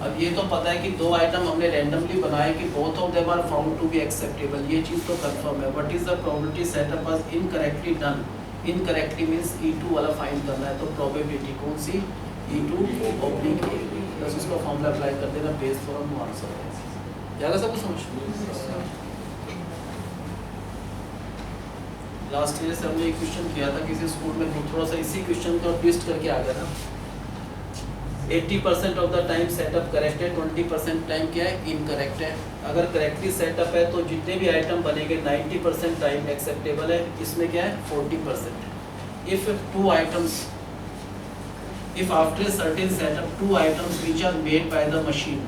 अब ये तो पता है कि 2 आइटम हमने रैंडमली बनाए कि both of them are found to be acceptable, ये चीज़ तो कंफर्म है। What is the probability setup was incorrectly done? Incorrectly means E2 वाला फाइंड करना है, तो प्रोबेबिलिटी कौन सी? E2 oblique A। बस उसका फॉर्मूला अप्लाई कर देना, बेस फॉर्म आंसर है। ज़्यादा सब कुछ समझ। लास्ट ईयर से हमने एक क्वेश्चन किया था किसी स्कूल में, थोड़ा सा इसी क्वेश्चन को ट्विस्ट करके आ गया था। 80% of the time setup correct है, 20% टाइम क्या है? इनकरेक्ट है। अगर करेक्टली सेटअप है तो जितने भी आइटम बनेंगे 90% टाइम एक्सेप्टेबल है, इसमें क्या है? 40%। If 2 items, if after a certain setup 2 items which are made by the machine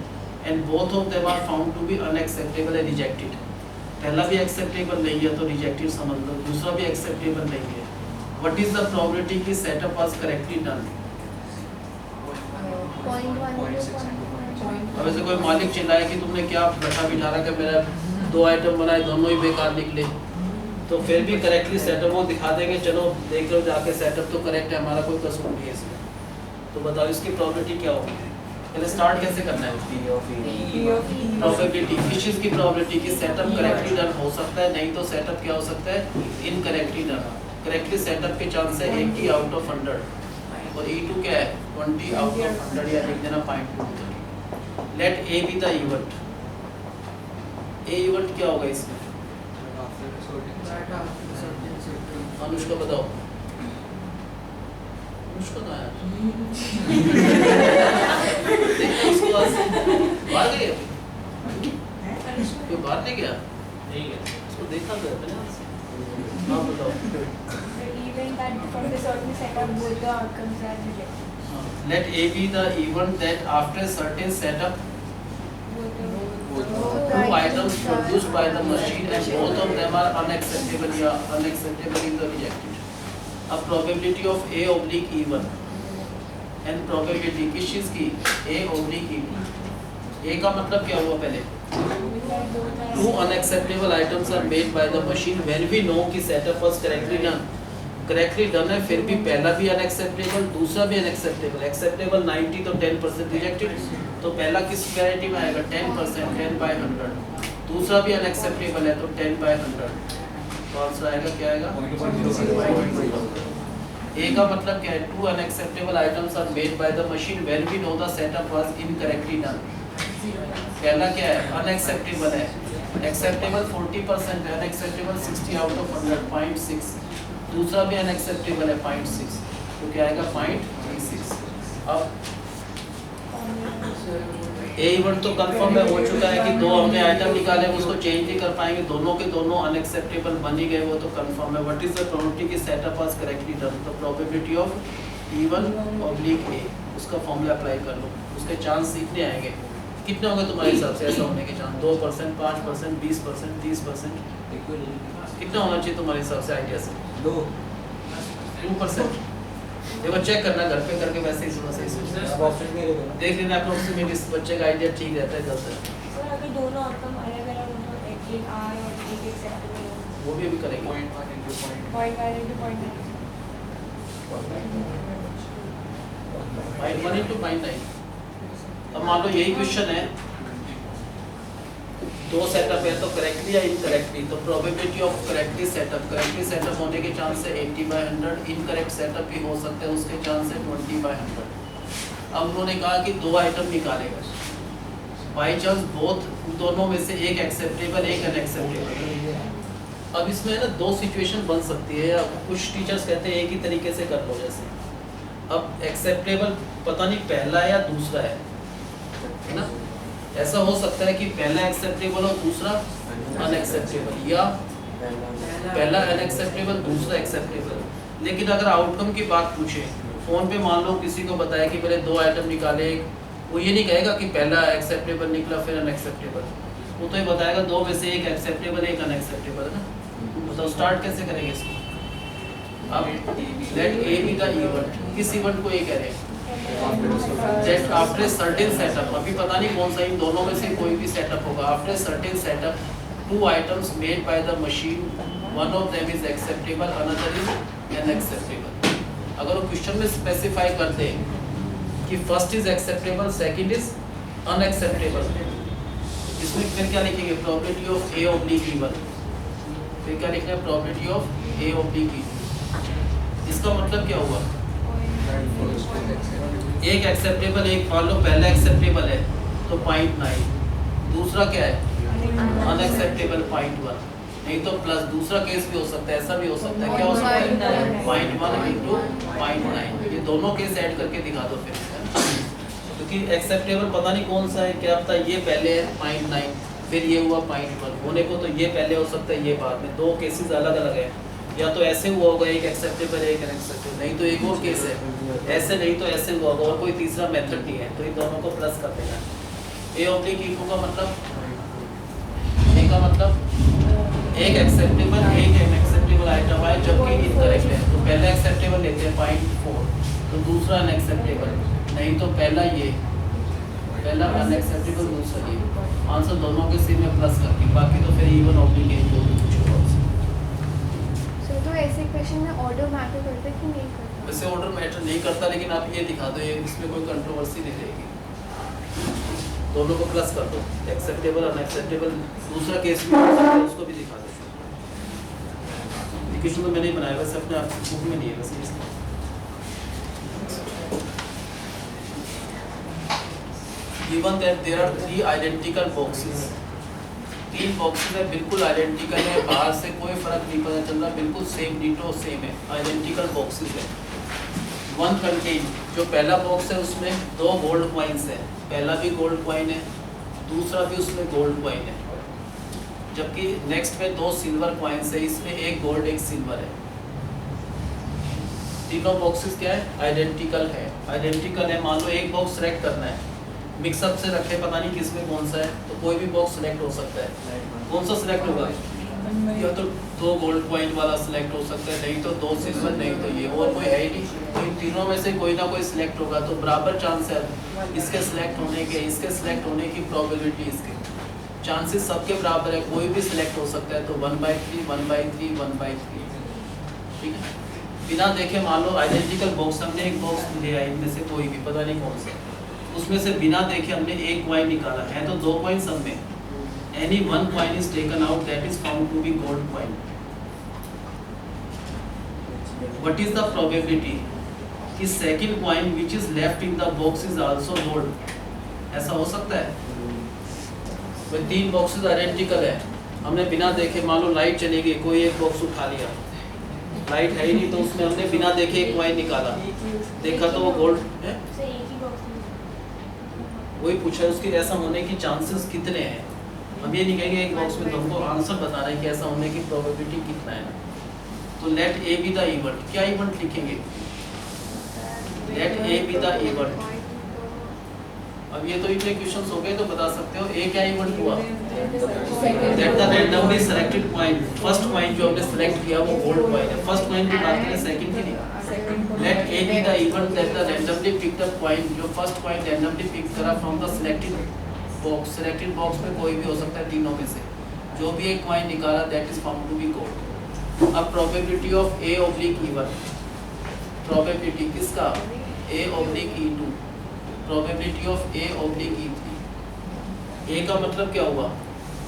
and both of them are found to be unacceptable and rejected. पहला भी एक्सेप्टेबल नहीं है तो रिजेक्टेड समझ लो, दूसरा भी एक्सेप्टेबल नहीं है। व्हाट इज द प्रोबेबिलिटी कि सेटअप वाज करेक्टली डन? अब ऐसे कोई मालिक चिल्लाए कि तुमने क्या बैठा बिठा रहा कि मेरा 2 आइटम बनाए दोनों ही बेकार निकले, तो फिर भी करेक्टली सेटअप वो दिखा देंगे, चलो देख लो जाके सेटअप तो करेक्ट है, हमारा कोई कसूर नहीं है इसमें। तो बताओ इसकी प्रोबेबिलिटी क्या होगी? पहले स्टार्ट कैसे करना है? प्रोबेबिलिटी, किस चीज़ की प्रोबेबिलिटी कि सेटअप करेक्टली डन हो सकता है, नहीं तो सेटअप क्या हो सकता है? Incorrectly done. करेक्टली सेटअप के चांस है 80 आउट ऑफ 100 और E2 क्या है? 20 आउट ऑफ 100 या लिख देना 0.2। लेट A be the event. A event क्या होगा इसमें? अनुष्का बताओ। अनुष्का ना यार देखो उसको बाहर गई है? कोई बाहर नहीं गया? नहीं गया, उसको देखा तो है ना। हाँ बताओ। Event that from the certain setup both the outcomes are rejected. Let A be the event that after a certain setup two items produced by the machine and both of them are unacceptable या unacceptable in the rejected. अब probability of A oblique E1 and probability किस चीज़ की? A oblique E2। A का मतलब क्या हुआ पहले? Two unacceptable items are made by the machine when we know कि setup was correctly done। Correctly done है, फिर भी पहला भी अनएक्सेप्टेबल दूसरा भी अनएक्सेप्टेबल। एक्सेप्टेबल 90 तो 10% रिजेक्टेड, तो पहला किस वैरायटी में आएगा? 10%, 10/100। दूसरा भी अनएक्सेप्टेबल है तो 10/100, तो आंसर आएगा क्या आएगा? ए का मतलब क्या है? Two unacceptable items are made by the machine when we know the setup was incorrectly done. पहला क्या है? अनएक्सेप्टेबल है, एक्सेप्टेबल 40% है, अनएक्सेप्टेबल 60 आउट ऑफ 100 0.6। दूसरा भी अनएक्सेप्टेबल है 0.6, तो क्या आएगा? 0.36। अब ए इवेंट तो कंफर्म है हो चुका है कि दो हमने आइटम निकाले, उसको चेंज नहीं कर पाएंगे, दोनों के दोनों अनएक्सेप्टेबल बन ही गए, वो तो कंफर्म है। व्हाट इज द प्रोबेबिलिटी कि setup was correctly done? The probability of E1 oblique A, उसका फॉर्मूला अप्लाई कर लो, उसके चांस इतने आएंगे। कितने होंगे तुम्हारे हिसाब से ऐसा होने के चांस? 2%, 5%, 20%, 30%? कितना होना चाहिए तुम्हारे हिसाब से आइडिया से? 2%। देखो चेक करना घर पे करके, वैसे ही सुनो सही सोचना, देख लेना अप्रोक्सीमेट इस बच्चे का आइडिया ठीक रहता है जल्द से। सर अगर दोनों आउटकम अलग-अलग हो तो एक R और एक एक्सेप्टेबल हो, वो भी अभी करेंगे। 0.1 into 0.9। 0.1 into 0.9। अब मान लो यही क्वेश्चन है, दो सेटअप है तो करेक्टली या इनकरेक्टली, तो प्रोबेबिलिटी ऑफ करेक्टली सेटअप होने के चांस है 80/100, इनकरेक्ट सेटअप भी हो सकते हैं, उसके चांस है 20/100। अब उन्होंने कहा कि दो आइटम निकालेगा, बाई चांस बोथ दोनों में से एक एक्सेप्टेबल एक अनएक्सेप्टेबल। अब इसमें ना दो सिचुएशन बन सकती है, कुछ टीचर्स कहते हैं एक ही तरीके से कर लो। जैसे अब एक्सेप्टेबल पता नहीं पहला है या दूसरा है ना, ऐसा हो सकता है कि पहला एक्सेप्टेबल और दूसरा अनएक्सेप्टेबल, या पहला अनएक्सेप्टेबल दूसरा एक्सेप्टेबल। लेकिन अगर आउटकम की बात पूछे, फ़ोन पे मान लो किसी को बताया कि पहले दो आइटम निकाले, वो ये नहीं कहेगा कि पहला एक्सेप्टेबल निकला फिर अनएक्सेप्टेबल, वो तो ये बताएगा दो में से एक एक्सेप्टेबल एक अनएक्सेप्टेबल है ना। तो स्टार्ट कैसे करेंगे इसको? अब let A be the event, किस इवेंट को ये कह रहे हैं? That after a certain setup, अभी पता नहीं कौन सा, इन दोनों में से कोई भी सेटअप होगा। After a certain setup, two items made by the machine, one of them is acceptable, another is unacceptable। अगर वो क्वेश्चन में स्पेसिफाई कर दे कि first is acceptable, second is unacceptable, इसमें फिर क्या लिखेंगे? Probability of A oblique E1। फिर क्या लिखना है? Probability of A oblique E2। इसका मतलब क्या हुआ? एक एक्सेप्टेबल, एक मान लो पहला एक्सेप्टेबल है तो 0.9, दूसरा क्या है? अनएक्सेप्टेबल 0.1, नहीं तो प्लस दूसरा केस भी हो सकता है, ऐसा भी हो सकता है, क्या हो सकता है? 0.1 into 0.9। ये दोनों केस ऐड करके दिखा दो फिर, क्योंकि एक्सेप्टेबल पता नहीं कौन सा है, क्या पता ये पहले है 0.9 फिर ये हुआ 0.1 होने को, तो ये पहले हो सकता है ये बाद में। दो केसेस अलग अलग है, या तो ऐसे हुआ होगा एक एक्सेप्टेबल एक अनएक्सेप्टेबल, नहीं तो एक और केस है ऐसे, नहीं तो ऐसे हुआ होगा, और कोई तीसरा मेथड नहीं है, तो इन दोनों को प्लस कर देना। ए ऑब्लिक ई टू का मतलब ए का मतलब एक एक्सेप्टेबल एक अनएक्सेप्टेबल आइटम है जबकि इनकरेक्ट है, तो पहला एक्सेप्टेबल लेते हैं 0.4, तो दूसरा अनएक्सेप्टेबल, नहीं तो पहला ये, पहला अनएक्सेप्टेबल दूसरा ये, आंसर दोनों के सी में प्लस करके, बाकी तो फिर इवन ऑब्लिक ए जो भी कुछ होगा। सो तो ऐसे क्वेश्चन में ऑर्डर मैटर करता है कि नहीं करता? वैसे ऑर्डर मैटर नहीं करता, लेकिन आप ये दिखा दो, ये इसमें कोई कंट्रोवर्सी नहीं रहेगी, दोनों को प्लस कर दो, एक्सेप्टेबल अनएक्सेप्टेबल, दूसरा केस भी हो सकता है उसको भी दिखा दो। इक्वेशन तो मैंने ही बनाया, वैसे अपने आप बुक में नहीं है वैसे इसमें। Given that there are 3 identical boxes, 3 boxes है बिल्कुल आइडेंटिकल है, बाहर से कोई फर्क नहीं पता चल रहा, बिल्कुल सेम डिटो सेम है, आइडेंटिकल बॉक्सेस है। वन कंटेन, जो पहला बॉक्स है उसमें 2 गोल्ड कॉइन्स है, पहला भी गोल्ड कॉइन है, दूसरा भी उसमें गोल्ड कॉइन है, जबकि नेक्स्ट में 2 सिल्वर कॉइन्स है, इसमें एक गोल्ड एक सिल्वर है। तीनों बॉक्सेस क्या है? आइडेंटिकल है। आइडेंटिकल है, मान लो एक बॉक्स सेलेक्ट करना है, मिक्सअप से रखे पता नहीं किसमें कौन सा है, तो कोई भी बॉक्स सेलेक्ट हो सकता है, कौन सा सेलेक्ट होगा? या तो 2 गोल्ड कॉइन वाला सिलेक्ट हो सकता है, नहीं तो 2 सिल्वर, नहीं तो ये, और कोई है ही नहीं, तो इन तीनों में से कोई ना कोई सिलेक्ट होगा, तो बराबर चांस है इसके सिलेक्ट होने के, इसके सिलेक्ट होने की प्रोबेबिलिटी, इसके चांसेस सबके बराबर है, कोई भी सिलेक्ट हो सकता है, तो 1/3 1/3 1/3, ठीक है। बिना देखे मान लो आइडेंटिकल बॉक्स, हमने एक बॉक्स लिया है, इनमें से कोई भी पता नहीं कौन सा, उसमें से बिना देखे हमने एक कॉइन निकाला है, तो 2 कॉइन सब में, any 1 coin is taken out that is found to be gold coin. What is the probability कि second coin which is left in the box is also gold? ऐसा हो सकता है? वो 3 बॉक्सेस आइडेंटिकल है, हमने बिना देखे, मान लो लाइट चली गई, कोई एक बॉक्स उठा लिया, लाइट है ही नहीं, तो उसमें हमने बिना देखे एक कॉइन निकाला, देखा तो वो गोल्ड है, वही पूछा है उसके ऐसा होने की चांसेस कितने हैं। हम ये नहीं कहेंगे एक बॉक्स में, तुमको आंसर बताना है कि ऐसा होने की प्रोबेबिलिटी कितना है। तो let A be the event, क्या इवेंट लिखेंगे? Let A be the event. अब ये तो इतने क्वेश्चंस हो गए तो बता सकते हो ए क्या इवेंट हुआ? Let the randomly selected coin, first coin जो हमने सेलेक्ट किया वो गोल्ड कॉइन है, फर्स्ट कॉइन की बात करें, सेकंड की नहीं। Let A be the event that the randomly picked up coin, जो फर्स्ट कॉइन रैंडमली पिक करा from the selected box, selected box में कोई भी हो सकता है तीनों में से, जो भी एक कॉइन निकाला that is found to be gold. अब probability of A oblique E one, probability किसका? A oblique E two, probability of A oblique E three. A का मतलब क्या हुआ?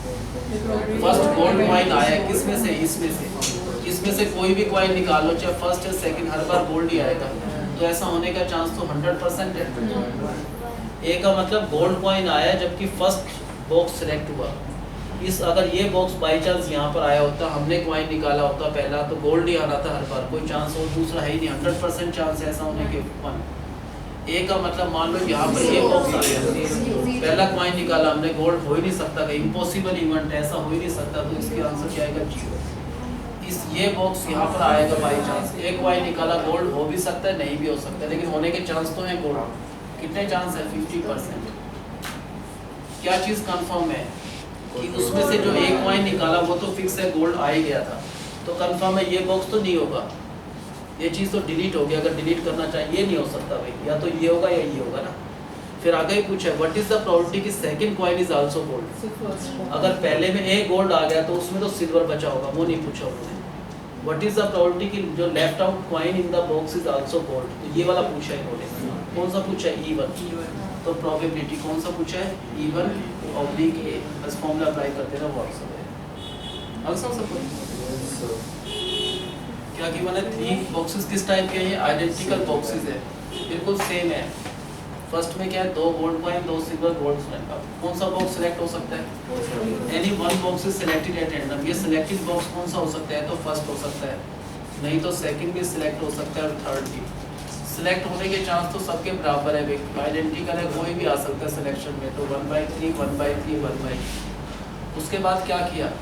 फर्स्ट गोल्ड कॉइन आया, किसमें से? इसमें से, इसमें से कोई भी कॉइन निकाल लो, चाहे फर्स्ट या सेकंड, हर बार गोल्ड ही आएगा, तो ऐसा होने का चांस तो 100% है। ए का मतलब गोल्ड कॉइन आया जबकि फर्स्ट बॉक्स सेलेक्ट हुआ, इस अगर ये बॉक्स बाई चांस यहाँ पर आया होता, हमने कॉइन निकाला होता पहला, तो गोल्ड ही आ रहा था हर बार, कोई चांस और दूसरा है ही नहीं, 100% चांस है ऐसा होने के। ए का मतलब मान लो यहाँ पर ये बॉक्स आ गया, पहला कॉइन निकाला हमने, गोल्ड हो ही नहीं सकता, इम्पॉसिबल इवेंट, ऐसा हो ही नहीं सकता, तो इसके आंसर क्या आएगा? 0। इस ये बॉक्स यहाँ पर आएगा बाई चांस, एक कॉइन निकाला, गोल्ड हो भी सकता है नहीं भी हो सकता है, लेकिन होने के चांस तो है गोल्ड। कितने चांस है? 50%। क्या चीज़ कंफर्म है कि उसमें से जो एक कॉइन निकाला वो तो फिक्स है, गोल्ड आ ही गया था, तो कंफर्म है ये बॉक्स तो नहीं होगा, ये चीज़ तो डिलीट हो गया, अगर डिलीट करना चाहिए ये नहीं हो सकता भाई, या तो ये होगा या ये होगा ना। फिर आगे ही पूछा व्हाट इज द प्रोबेबिलिटी कि second coin is also gold. अगर पहले में एक गोल्ड आ गया तो उसमें तो सिल्वर बचा होगा, वो नहीं पूछा उन्होंने। व्हाट इज द प्रोबेबिलिटी कि जो left out coin in the box is also gold, तो ये वाला पूछा है इन्होंने। कौन सा पूछा है? इवन। तो प्रोबेबिलिटी कौन सा पूछा है? इवन ऑब्लिक ए, बस फॉर्मूला अप्लाई करते ना, वो आंसर है। आंसर सब क्या गिवन है? 3 बॉक्सेस किस टाइप के हैं? ये आइडेंटिकल बॉक्सेस है, बिल्कुल सेम है। फर्स्ट में क्या है? 2 gold coin, 2 silver, gold select. कौन सा बॉक्स सिलेक्ट हो सकता है? Any one box is selected at random. ये सिलेक्टेड बॉक्स कौन सा हो सकता है? तो फर्स्ट हो सकता है, नहीं तो सेकंड भी सिलेक्ट हो सकता है और थर्ड भी। सिलेक्ट होने के चांस तो सबके बराबर है, आइडेंटिकल है, कोई भी आ सकता है सिलेक्शन में, तो 1/3 1/3 1/3। उसके बाद क्या किया?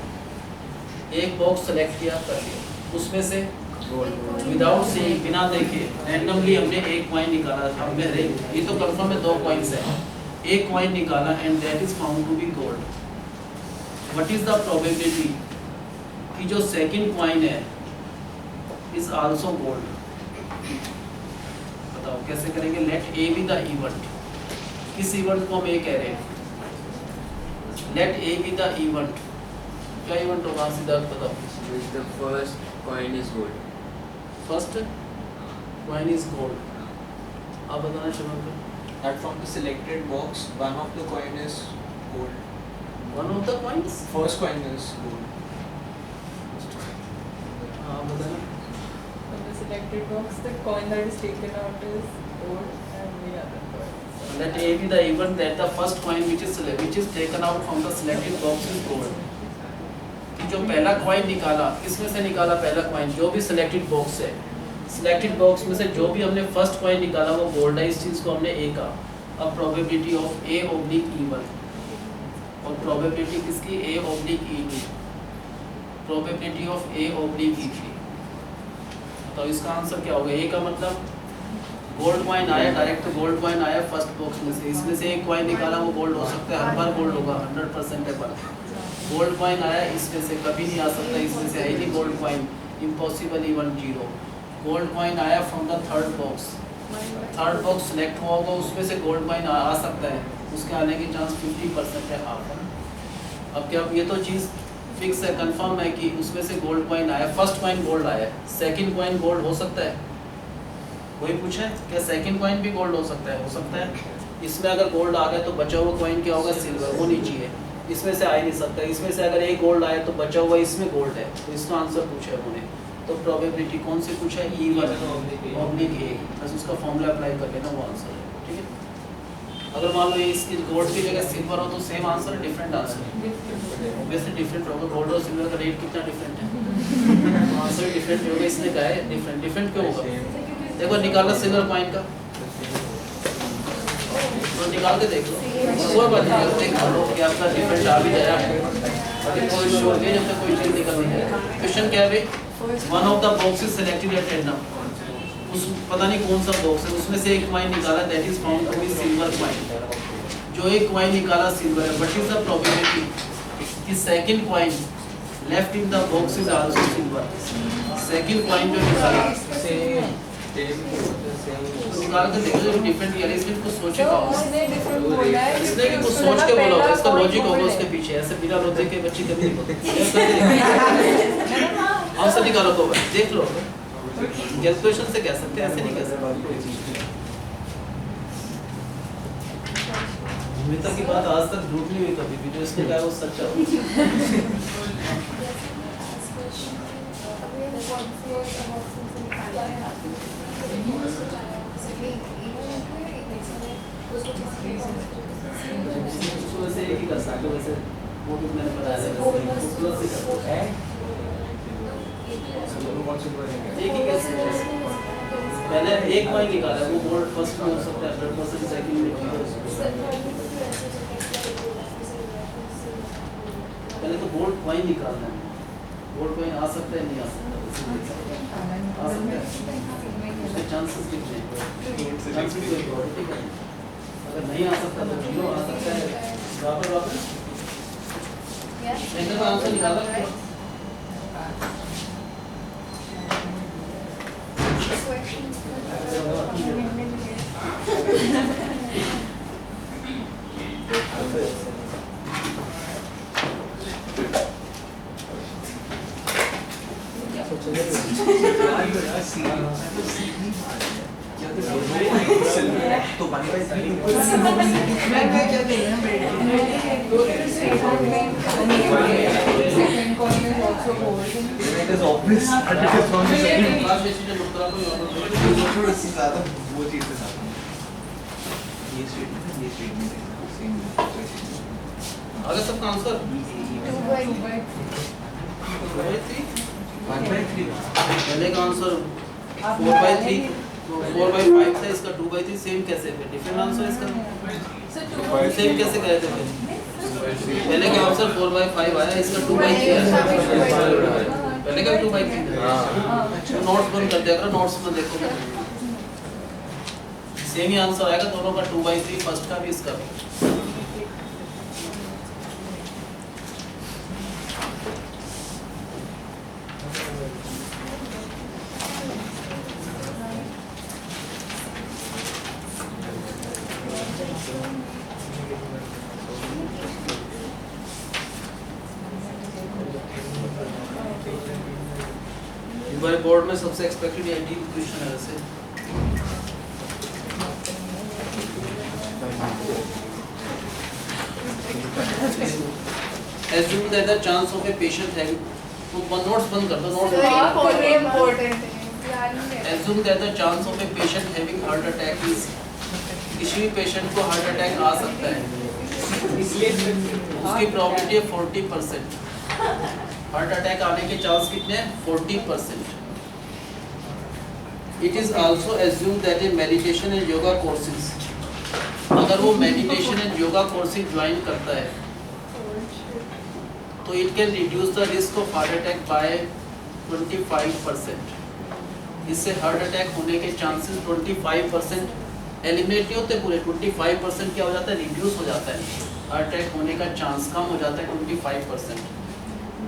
एक बॉक्स सेलेक्ट किया, कर लिया, उसमें से विदाउट सीइंग, बिना देखे रैंडमली हमने एक कॉइन निकाला। हमने ये तो कंफर्म है 2 कॉइन्स है, एक कॉइन निकाला and that is found to be gold, what is the probability कि जो सेकंड कॉइन है इज आल्सो गोल्ड? बताओ कैसे करेंगे? Let A be the event, किस इवेंट को हम ए कह रहे हैं? Let A be the event, क्या इवेंट होगा सिद्धार्थ बताओ? The first coin is gold. First coin is gold, आप बताना शुरू करो। That from the selected box, one of the coin is gold. One of the coins, First coin is gold. हाँ बताना। From the selected box, the coin that is taken out is gold, and the other coins. Let A be the event that the first coin which is taken out from the selected box is gold. कि जो पहला कॉइन निकाला, किसमें से निकाला पहला कॉइन? जो भी सिलेक्टेड बॉक्स है, सिलेक्टेड बॉक्स में से जो भी हमने फर्स्ट कॉइन निकाला वो गोल्ड है, इस चीज़ को हमने ए कहा। अब probability of A oblique E one और प्रोबेबिलिटी किसकी? A oblique E two, probability of A oblique ई3। तो इसका आंसर क्या होगा? ए का मतलब गोल्ड कॉइन आया, डायरेक्ट गोल्ड कॉइन आया फर्स्ट बॉक्स में से, इसमें से एक कॉइन निकाला वो गोल्ड हो सकता है, हर बार गोल्ड होगा, 100% है। पर गोल्ड कॉइन आया इसमें से कभी नहीं आ सकता, इसमें से है नहीं gold coin, impossible, even 0। Gold coin आया from the third box, third box select हुआ होगा, उसमें से गोल्ड कॉइन आ सकता है, उसके आने की चांस 50% है, हाफ है। अब क्या ये तो चीज़ फिक्स है, कंफर्म है कि उसमें से गोल्ड कॉइन आया, फर्स्ट कॉइन गोल्ड आया, सेकंड कॉइन गोल्ड हो सकता है? वही पूछे क्या सेकंड कॉइन भी गोल्ड हो सकता है? हो सकता है। इसमें अगर गोल्ड आ गया तो बचा हुआ कॉइन क्या होगा? सिल्वर, वो नहीं चाहिए, इसमें से आ ही नहीं सकता। इसमें से अगर एक गोल्ड आया तो बचा हुआ इसमें गोल्ड है, तो इसका आंसर पूछा है उन्होंने। तो प्रोबेबिलिटी कौन से पूछा है? E1 ऑब्लिक ए, बस उसका फॉर्मूला अप्लाई कर लेना, वो आंसर है। ठीक है, अगर मान लो इसकी गोल्ड की जगह सिल्वर हो तो सेम आंसर है, डिफरेंट आंसर? ऑब्वियसली डिफरेंट होगा, गोल्ड और सिल्वर का रेट कितना डिफरेंट है, आंसर डिफरेंट होगा। इसने कहा है डिफरेंट, डिफरेंट क्यों होगा? देखो निकाला सिल्वर कॉइन का, तो निकाल के देख लो, कोई बात नहीं, चेक कर लो कि आपका डिफरेंट आ भी जाएगा, अभी कोई इशू हो गया जब तक कोई चीज़ निकल नहीं जाए। क्वेश्चन क्या है भाई? One of the boxes selected at random, उस पता नहीं कौन सा बॉक्स है, उसमें से एक कॉइन निकाला, that is found to be silver coin. जो एक कॉइन निकाला सिल्वर है, बट इज द प्रोबेबिलिटी कि second coin left in the box is also silver. Second coin जो निकाला निकाल के देखो, जो डिफरेंट यार इसमें कुछ सोचेगा, उसने different बोला है, इसने कि कुछ सोच के बोला होगा, इसका लॉजिक होगा उसके पीछे, ऐसे बिना लॉजिक के बच्चे कभी नहीं बोलते। आंसर निकालो तो देख लो, कैलकुलेशन से कह सकते हैं, ऐसे नहीं कह सकते। मित्र की बात आज तक झूठ नहीं हुई कभी भी, जो इसने कहा वो सच्चा उसको वैसे एक ही कर सकते, वैसे वो भी मैंने बताया था, उसको प्लस ही कर सकते हैं, एक ही कर सकते हैं। पहले एक कॉइन निकाला, वो गोल्ड फर्स्ट में हो सकता है, 100% सेकंड में जीरो हो सकता है। पहले तो गोल्ड कॉइन निकालना है, गोल्ड कॉइन आ सकता है, नहीं आ सकता, आ सकता है, उसके चांसेस कितने हैं? चांसेस ठीक है, अगर नहीं आ सकता तो जीरो आ सकता है। वापस सेंटर का आंसर निकाला तो पानी का Second coin is also gold. it is obvious that it is from the second. Class decision Uttara को थोड़ा सी ज़्यादा वो चीज़ के साथ ये स्टेटमेंट सेम आगे सबका आंसर 1/3 पहले का आंसर 4/3, 4/5 था, इसका 2/3, सेम कैसे है? डिफरेंट आंसर इसका सेम कैसे गए थे? पहले का आंसर 4/5 आया, इसका 2/3 आया, पहले का 2/3 है। नोट्स बंद कर दिया करो, नोट्स में देखो, सेम ही आंसर आएगा दोनों का 2/3 फर्स्ट का भी इसका भी। इस बार बोर्ड में सबसे एक्सपेक्टेड 18 क्वेश्चन है वैसे। Assume that the chance of a patient having तो नोट्स बंद कर दो notes Assume that the chance of a patient having heart attack is किसी भी पेशेंट को हार्ट अटैक आ सकता है, उसकी प्रोबेबिलिटी है 40%। हार्ट अटैक आने के चांस कितने हैं? 40%। It is also assumed that a meditation and yoga courses, अगर वो meditation and yoga courses join करता है तो it can reduce the risk of heart attack by 25%। इससे हार्ट अटैक होने के चांसेस 25% एलिमिनेट नहीं होते पूरे, 25% क्या हो जाता है? रिड्यूस हो जाता है, हार्ट अटैक होने का चांस कम हो जाता है 25%।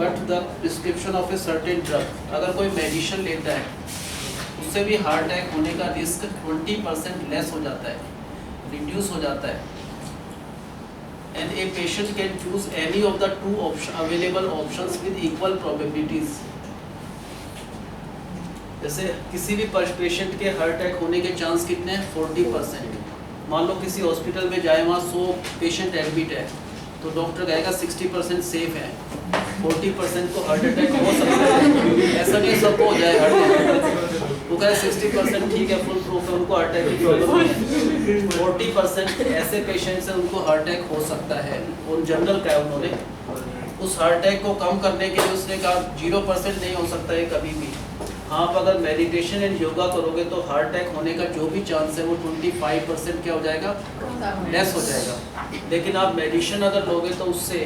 But the prescription of a certain drug, अगर कोई मेडिसिन लेता है उससे भी हार्ट अटैक होने का रिस्क 20% लेस हो जाता है, रिड्यूस हो जाता है। And a patient can choose any of the two available options with equal probabilities. जैसे किसी भी पेशेंट के हार्ट अटैक होने के चांस कितने हैं? 40%। मान लो किसी हॉस्पिटल में जाए, वहाँ 100 पेशेंट एडमिट है तो डॉक्टर कहेगा 60% सेफ है, 40% को हार्ट अटैक हो सकता है। ऐसा नहीं सबको हो जाए हार्ट अटैक, वो कहे 60% ठीक है, फुल प्रूफ है, उनको हार्ट अटैक की प्रॉब्लम नहीं है। 40% ऐसे पेशेंट्स हैं उनको हार्ट अटैक हो सकता है, और जनरल का है उन्होंने। उस हार्ट अटैक को कम करने के लिए उसने कहा 0% नहीं हो सकता है कभी भी। आप अगर मेडिटेशन एंड योगा करोगे तो हार्ट अटैक होने का जो भी चांस है वो 25% क्या हो जाएगा? लेस हो जाएगा। लेकिन आप मेडिसिन अगर लोगे तो उससे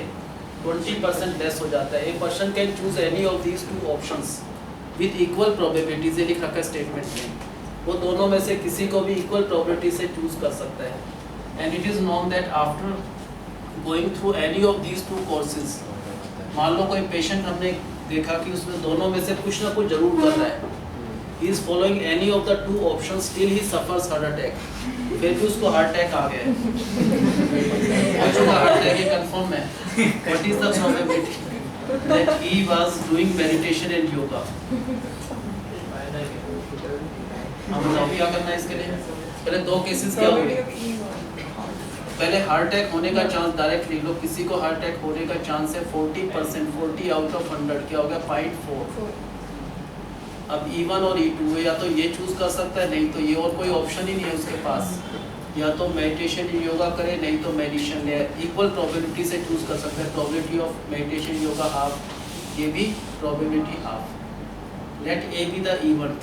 20% लेस हो जाता है। A person can choose any of these two options with equal probabilities, ये लिख रखा है स्टेटमेंट में। वो दोनों में से किसी को भी इक्वल प्रोबेबिलिटी से चूज कर सकता है। And it is known that after going through any of these two courses, मान लो कोई पेशेंट हमने देखा कि उसमें दोनों में से कुछ ना कुछ जरूर कर रहा है, he is following any of the two options, still he suffers heart attack, फिर भी उसको हार्ट अटैक आ गया है, हार्ट अटैक ये कंफर्म है। What is the probability that he was doing meditation and yoga? हम बताओ क्या करना है इसके लिए। पहले दो केसेस क्या होंगे? पहले हार्ट अटैक होने का चांस डायरेक्ट लिख लो, किसी को हार्ट अटैक होने का चांस है 40%, 40 आउट ऑफ 100 क्या हो गया? 0.4। अब E1 और E2 या तो ये चूज कर सकता है, नहीं तो ये, और कोई ऑप्शन ही नहीं है उसके पास। या तो मेडिटेशन योगा करे, नहीं तो मेडिसिन ले। इक्वल प्रोबेबिलिटी से चूज कर सकते हैं। Probability of meditation yoga half, ये भी probability half. Let A be the event,